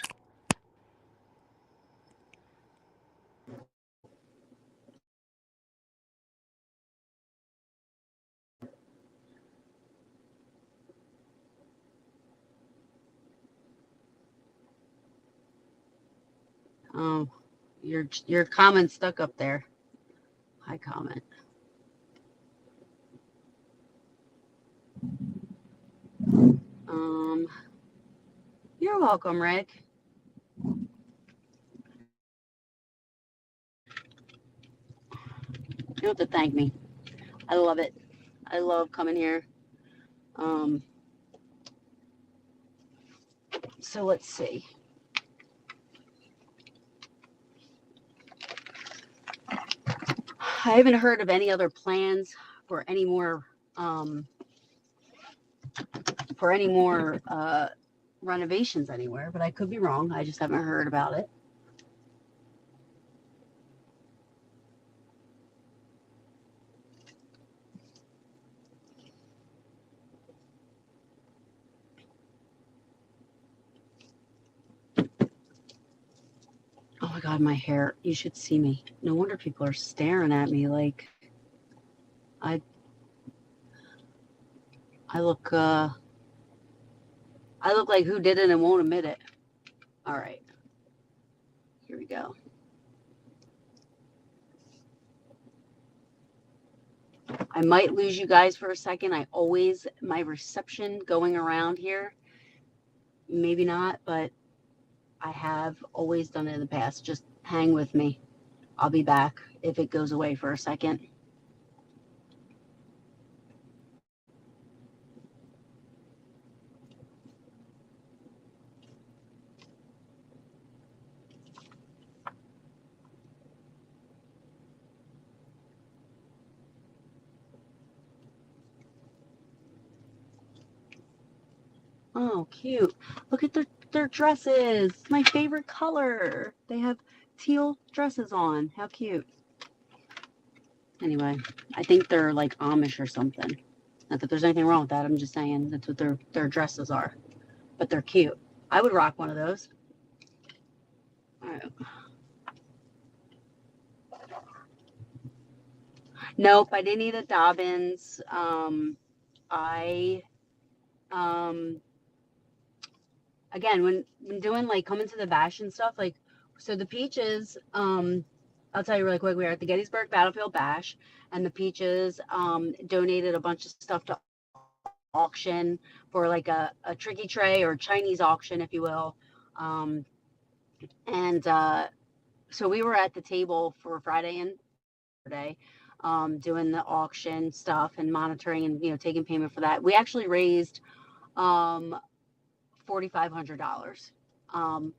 Oh, your comment stuck up there. Hi, comment. Um, you're welcome, Rick. You don't have to thank me. I love it. I love coming here. Um, so let's see. I haven't heard of any other plans for any more um, renovations anywhere, but I could be wrong. I just haven't heard about it. Oh my God, my hair. You should see me. No wonder people are staring at me like I I look like who did it and won't admit it. All right. Here we go. I might lose you guys for a second. My reception going around here, maybe not, but I have always done it in the past. Just hang with me. I'll be back if it goes away for a second. Oh, cute. Look at their dresses. My favorite color. They have teal dresses on. How cute. Anyway, I think they're like Amish or something. Not that there's anything wrong with that. I'm just saying that's what their dresses are. But they're cute. I would rock one of those. All right. Nope, I didn't eat at Dobbins. I again when doing like coming to the bash and stuff, like so the peaches, I'll tell you really quick. We were at the Gettysburg Battlefield Bash, and the Peaches donated a bunch of stuff to auction for like a tricky tray or Chinese auction, if you will. Um, and so we were at the table for Friday and Saturday, doing the auction stuff and monitoring and taking payment for that. We actually raised $4,500. Um,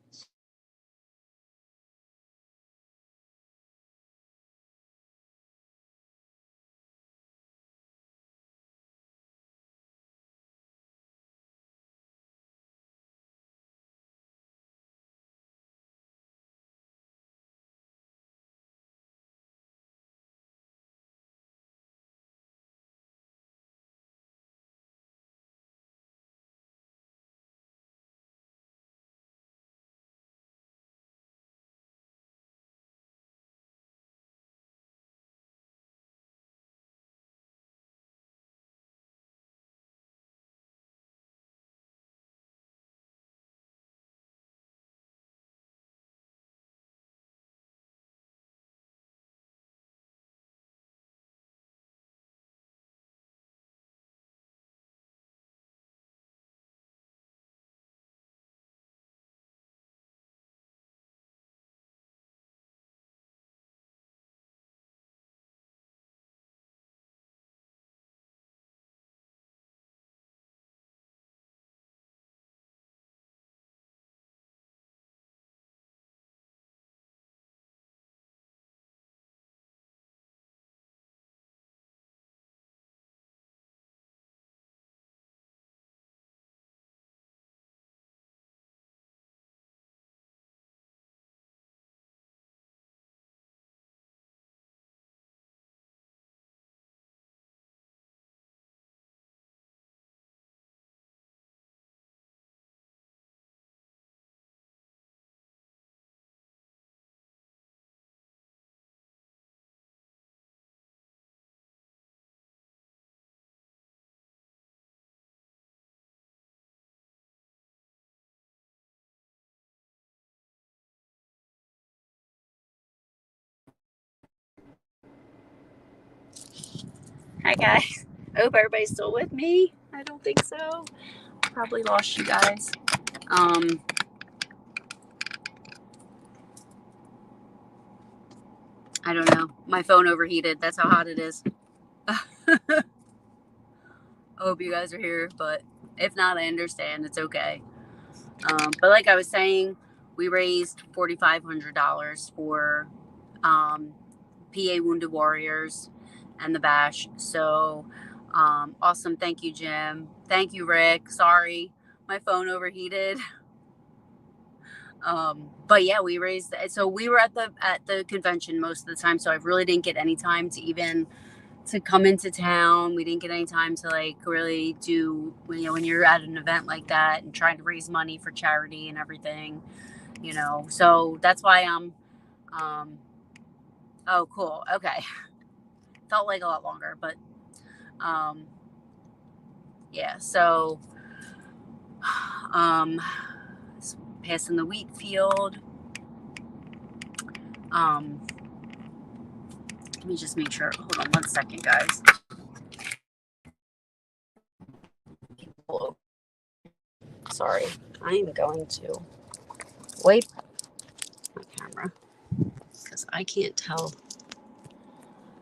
Hi guys. I hope everybody's still with me. I don't think so. Probably lost you guys. Um, I don't know. My phone overheated. That's how hot it is. I hope you guys are here, but if not, I understand. It's okay. But like I was saying, we raised $4,500 for PA Wounded Warriors and the Bash. So awesome. Thank you, Jim. Thank you, Rick. Sorry, my phone overheated. But yeah, we raised. So we were at the convention most of the time. So I really didn't get any time to even to come into town. We didn't get any time to like really do, when you're at an event like that and trying to raise money for charity and everything, So that's why um, oh, cool. Okay. Felt like a lot longer, but um, yeah. So um, passing the wheat field. Let me just make sure. Hold on 1 second, guys. Sorry, I am going to wipe my camera because I can't tell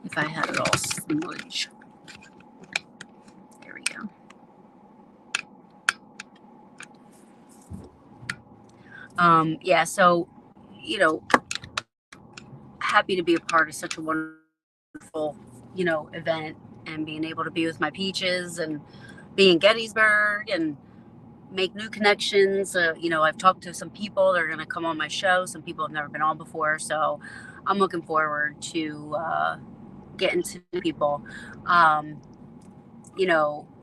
if I had it all smudged. There we go. Yeah, so, happy to be a part of such a wonderful, event and being able to be with my peaches and be in Gettysburg and make new connections. I've talked to some people that are going to come on my show. Some people have never been on before. So I'm looking forward to getting to know people.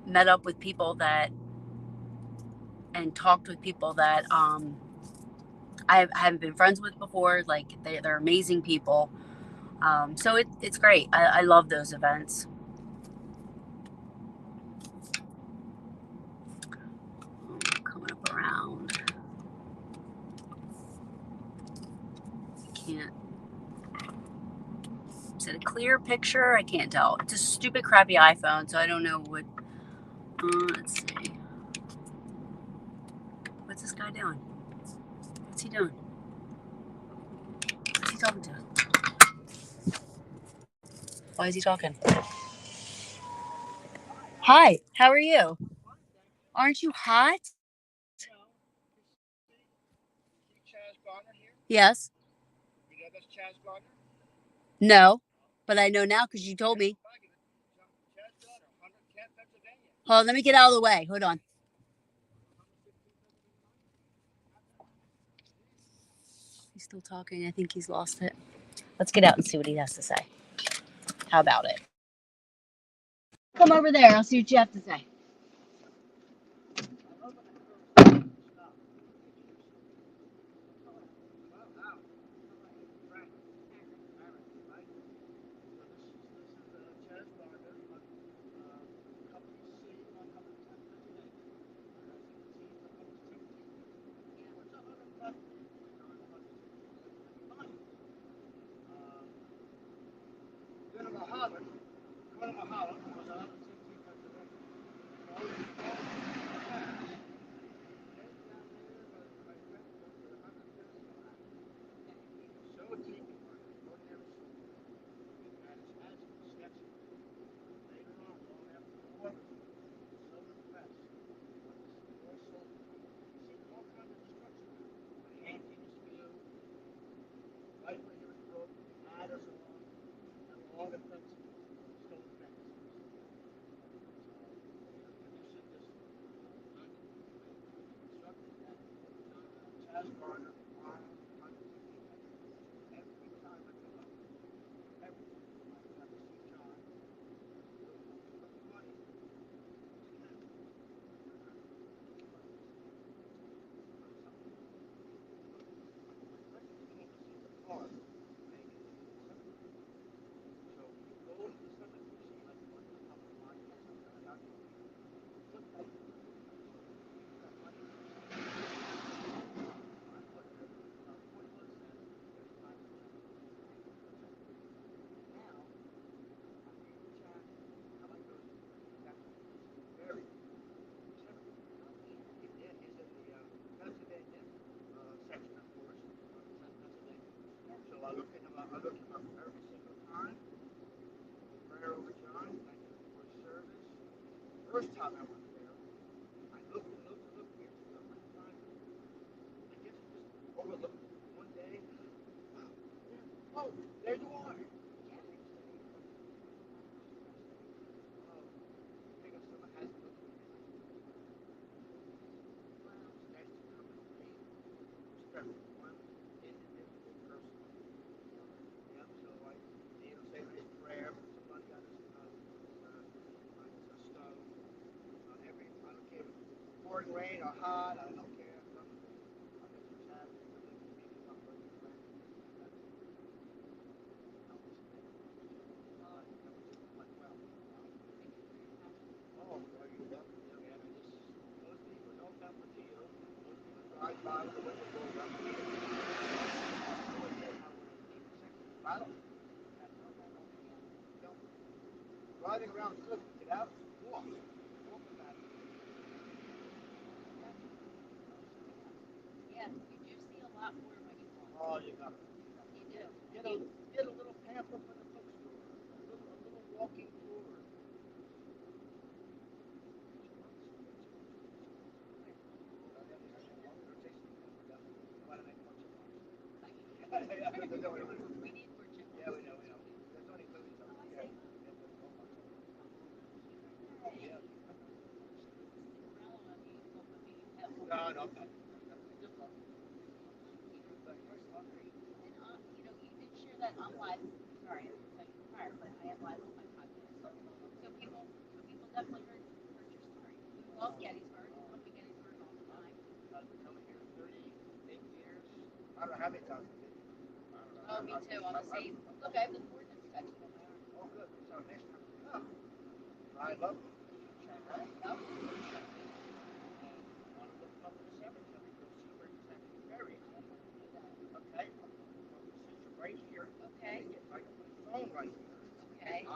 Met up with people and talked with people that I haven't been friends with before. Like they're amazing people. So it's great. I love those events. Coming up around. Can't. Is it a clear picture? I can't tell. It's a stupid, crappy iPhone, so I don't know what. Let's see. What's this guy doing? What's he doing? What's he talking to? Why is he talking? Hi, how are you? Aren't you hot? Yes. No, but I know now because you told me. Hold on, let me get out of the way. Hold on. He's still talking. I think he's lost it. Let's get out and see what he has to say. How about it? Come over there. I'll see what you have to say.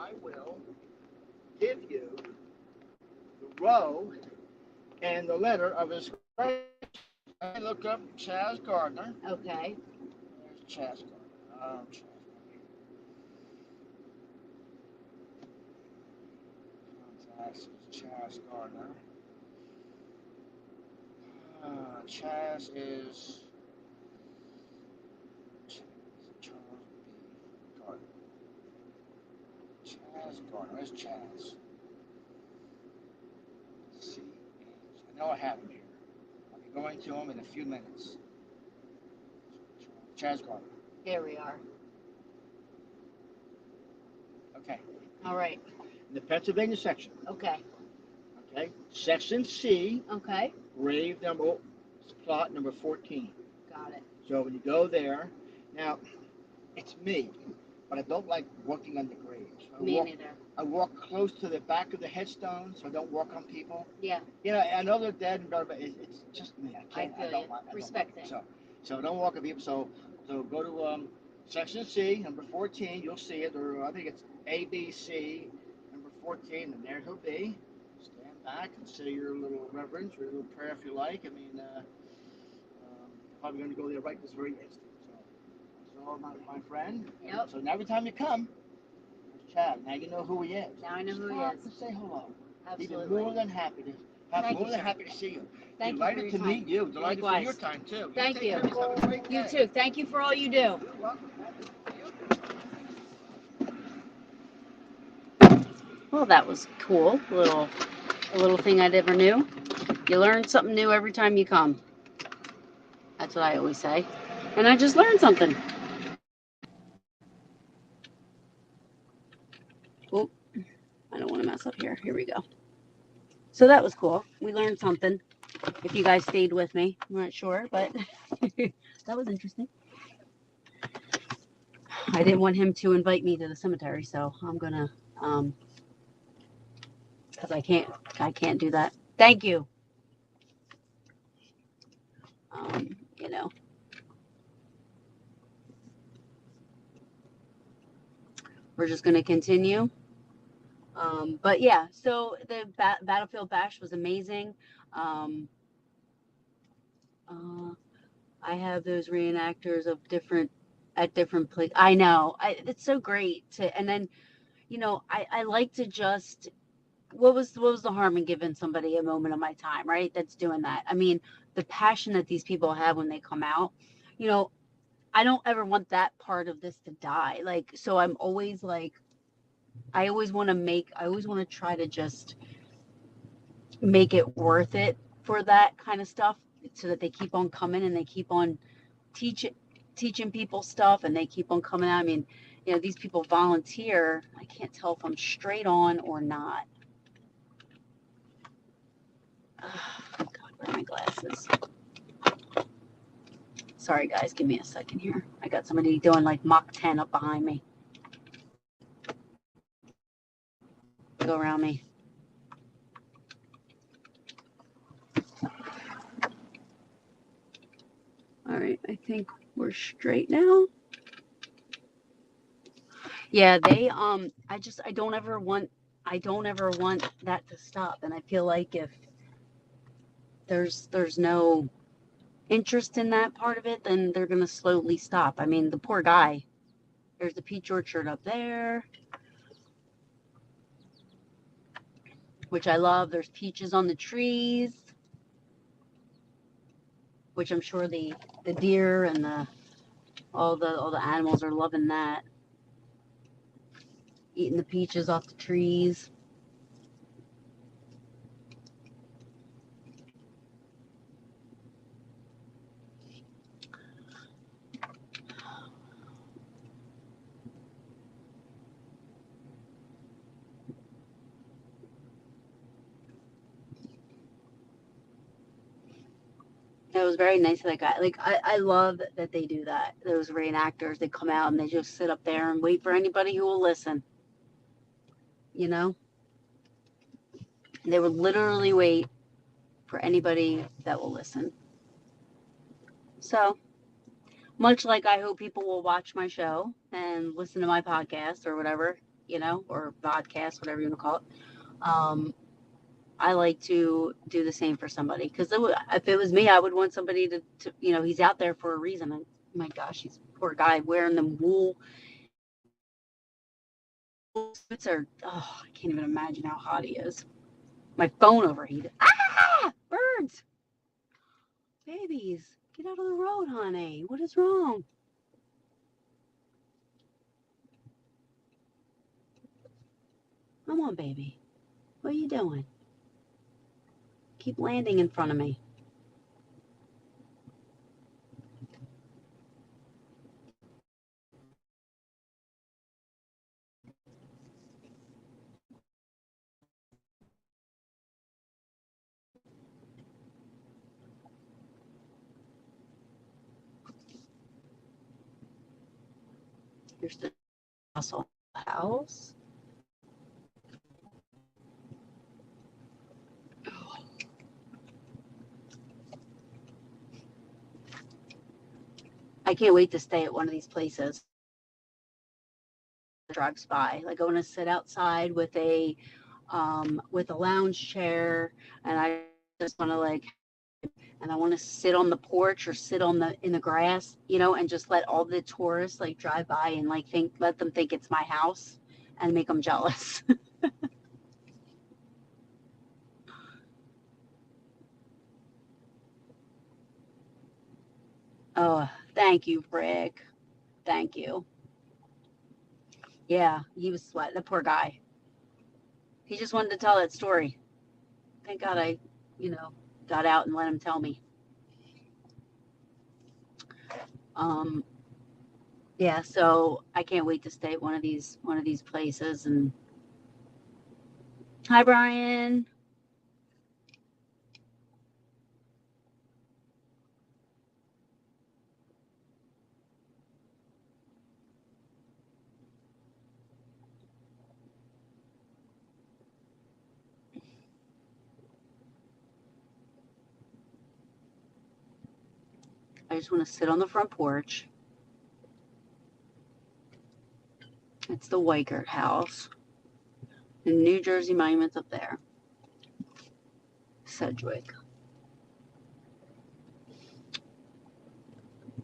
I will give you the row and the letter of inscription. I look up Chaz Gardner. Okay. There's Chaz Gardner. Contacts is Chaz Gardner. Chaz is Charles B. Gardner. Chaz Gardner. Where's Chaz? C. I know I have him here. I'll be going to him in a few minutes. Chaz Gardner. Here we are. Okay. All right. In the Pennsylvania section. Okay. Okay. Section C. Okay. Grave number, plot number 14. Got it. So when you go there, now it's me, but I don't like walking on the graves. Me neither. I walk close to the back of the headstone, so I don't walk on people. Yeah. You know, I know they're dead, but it's just me. I don't like. Respect it. So don't walk on people. So go to section C, number 14. You'll see it, or I think it's ABC, number 14, and there he'll be. Stand back and say your little reverence or your little prayer if you like. I mean, probably going to go there right this very instant. So my friend. Yep. So now every time you come, Chad. Now you know who he is. Now I know who he Stop is. and say hello. Absolutely. He'd be more than happy to. Happy to see you. Thank Delighted you to meet you. Delighted Likewise. for your time too. Thank you. Have a great day. You too. Thank you for all you do. You're welcome. Well, that was cool. A little thing I never knew. You learn something new every time you come. That's what I always say. And I just learned something. Oh, I don't want to mess up here. Here we go. So that was cool. We learned something. If you guys stayed with me, I'm not sure, but that was interesting. I didn't want him to invite me to the cemetery, so I'm gonna, because I can't do that. Thank you. You know, we're just gonna continue. But yeah, so the Battlefield Bash was amazing. I have those reenactors of different places. I know, it's so great to, and then I like to just, what was the harm in giving somebody a moment of my time, right? That's doing that. I mean, the passion that these people have when they come out, I don't ever want that part of this to die. Like, so I'm always like, I always want to try to just make it worth it for that kind of stuff, so that they keep on coming and they keep on teaching people stuff, and they keep on coming out. I mean, these people volunteer. I can't tell if I'm straight on or not. Oh, God, where are my glasses? Sorry, guys. Give me a second here. I got somebody doing like Mach 10 up behind me. Go around me. All right. I think we're straight now. Yeah, they I don't ever want that to stop. And I feel like if there's no interest in that part of it, then they're gonna slowly stop. I mean, the poor guy. There's the peach orchard up there, which I love. There's peaches on the trees, which I'm sure the deer and all the animals are loving that. Eating the peaches off the trees. It was very nice of that guy. Like, I love that they do that. Those reenactors, they come out and they just sit up there and wait for anybody who will listen. They would literally wait for anybody that will listen. So, much like I hope people will watch my show and listen to my podcast or whatever, or podcast, whatever you want to call it. I like to do the same for somebody because if it was me, I would want somebody to he's out there for a reason. And my gosh, he's poor guy wearing them wool suits I can't even imagine how hot he is. My phone overheated. Ah, birds, babies, get out of the road, honey. What is wrong? Come on, baby. What are you doing? Keep landing in front of me. Here's the house. I can't wait to stay at one of these places. Drives by. Like I want to sit outside with a lounge chair, and I just want to and I want to sit on the porch or sit in the grass, and just let all the tourists drive by and let them think it's my house and make them jealous. Oh, thank you, Rick. Thank you. Yeah, he was sweating. The poor guy. He just wanted to tell that story. Thank God I, got out and let him tell me. Um, yeah, so I can't wait to stay at one of these places. And hi, Brian. I just want to sit on the front porch. It's the Weikert house. The New Jersey Monument's up there. Sedgwick.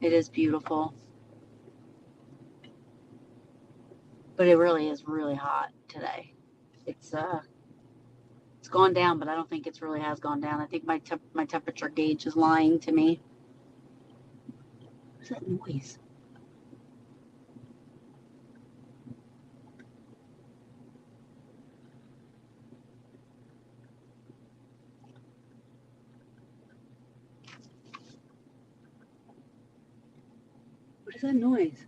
It is beautiful. But it really is really hot today. It's gone down, but I don't think it really has gone down. I think my temperature gauge is lying to me. What's that noise? What is that noise?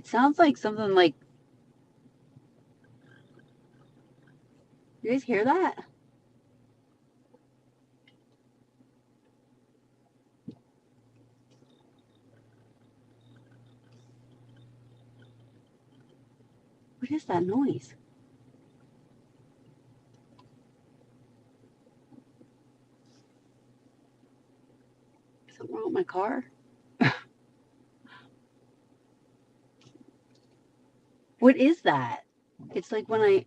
It sounds like something like. You guys hear that? What is that noise? Is something wrong with my car? What is that? It's like when I. It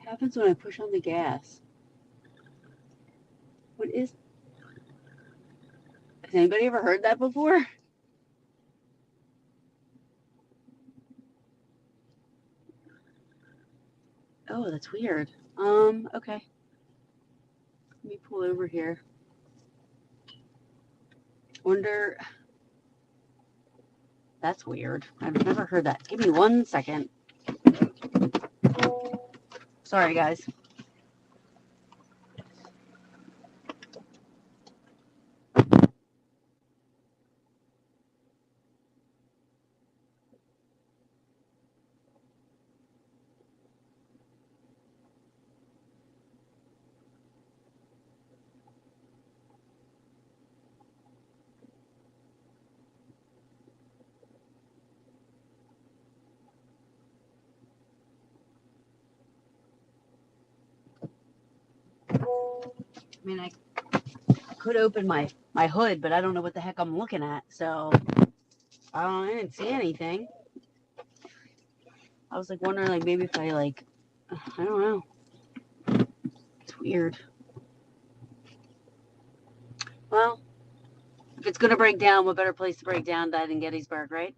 happens when I push on the gas. What is. Has anybody ever heard that before? Oh, that's weird. Okay. Let me pull over here. Wonder. That's weird. I've never heard that. Give me 1 second. Sorry, guys. I mean, I could open my hood, but I don't know what the heck I'm looking at. So I didn't see anything. I was like wondering, like maybe if I I don't know. It's weird. Well, if it's gonna break down, what better place to break down than Gettysburg, right?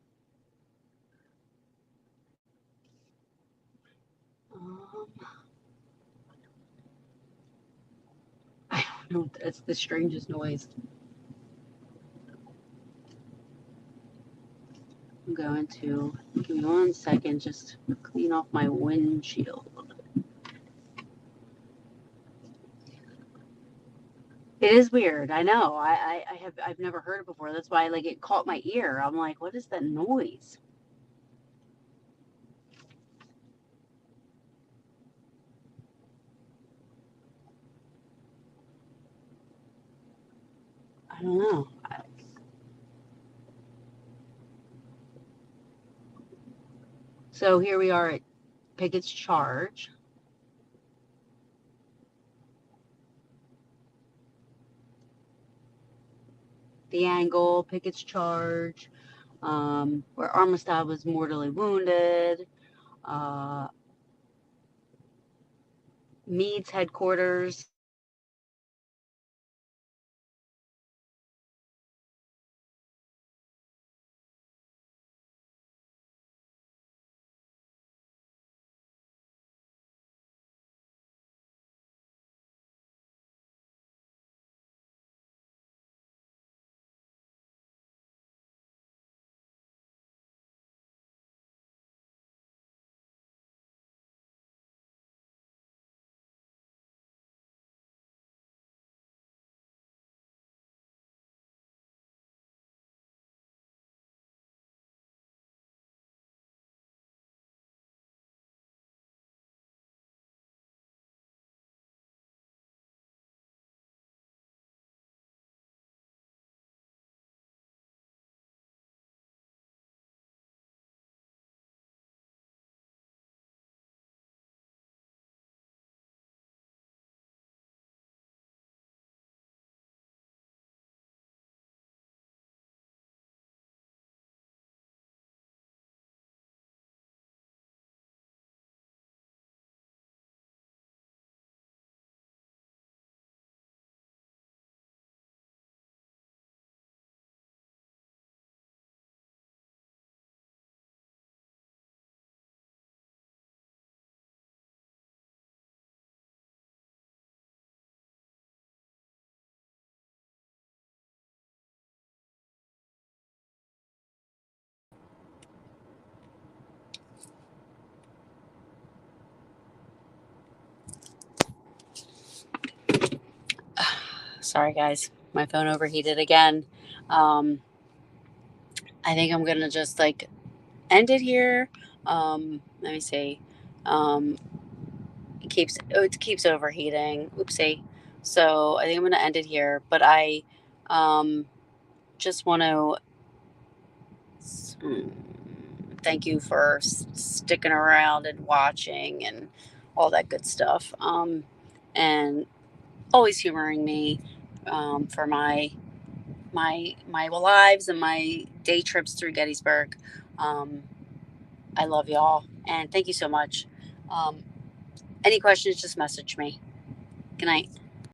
I don't know. That's the strangest noise. I'm going to give me 1 second, just clean off my windshield. It is weird. I know. I've never heard it before. That's why it caught my ear. I'm like, what is that noise? I don't know. So here we are at Pickett's Charge. The angle, Pickett's Charge, where Armistead was mortally wounded. Meade's headquarters. Sorry, guys. My phone overheated again. Um, I think I'm going to just end it here. Let me see. Um, it keeps overheating. Oopsie. So I think I'm going to end it here. But I just want to thank you for sticking around and watching and all that good stuff. And always humoring me for my lives and my day trips through Gettysburg. Um, I love y'all and thank you so much. Any questions, just message me. Good night.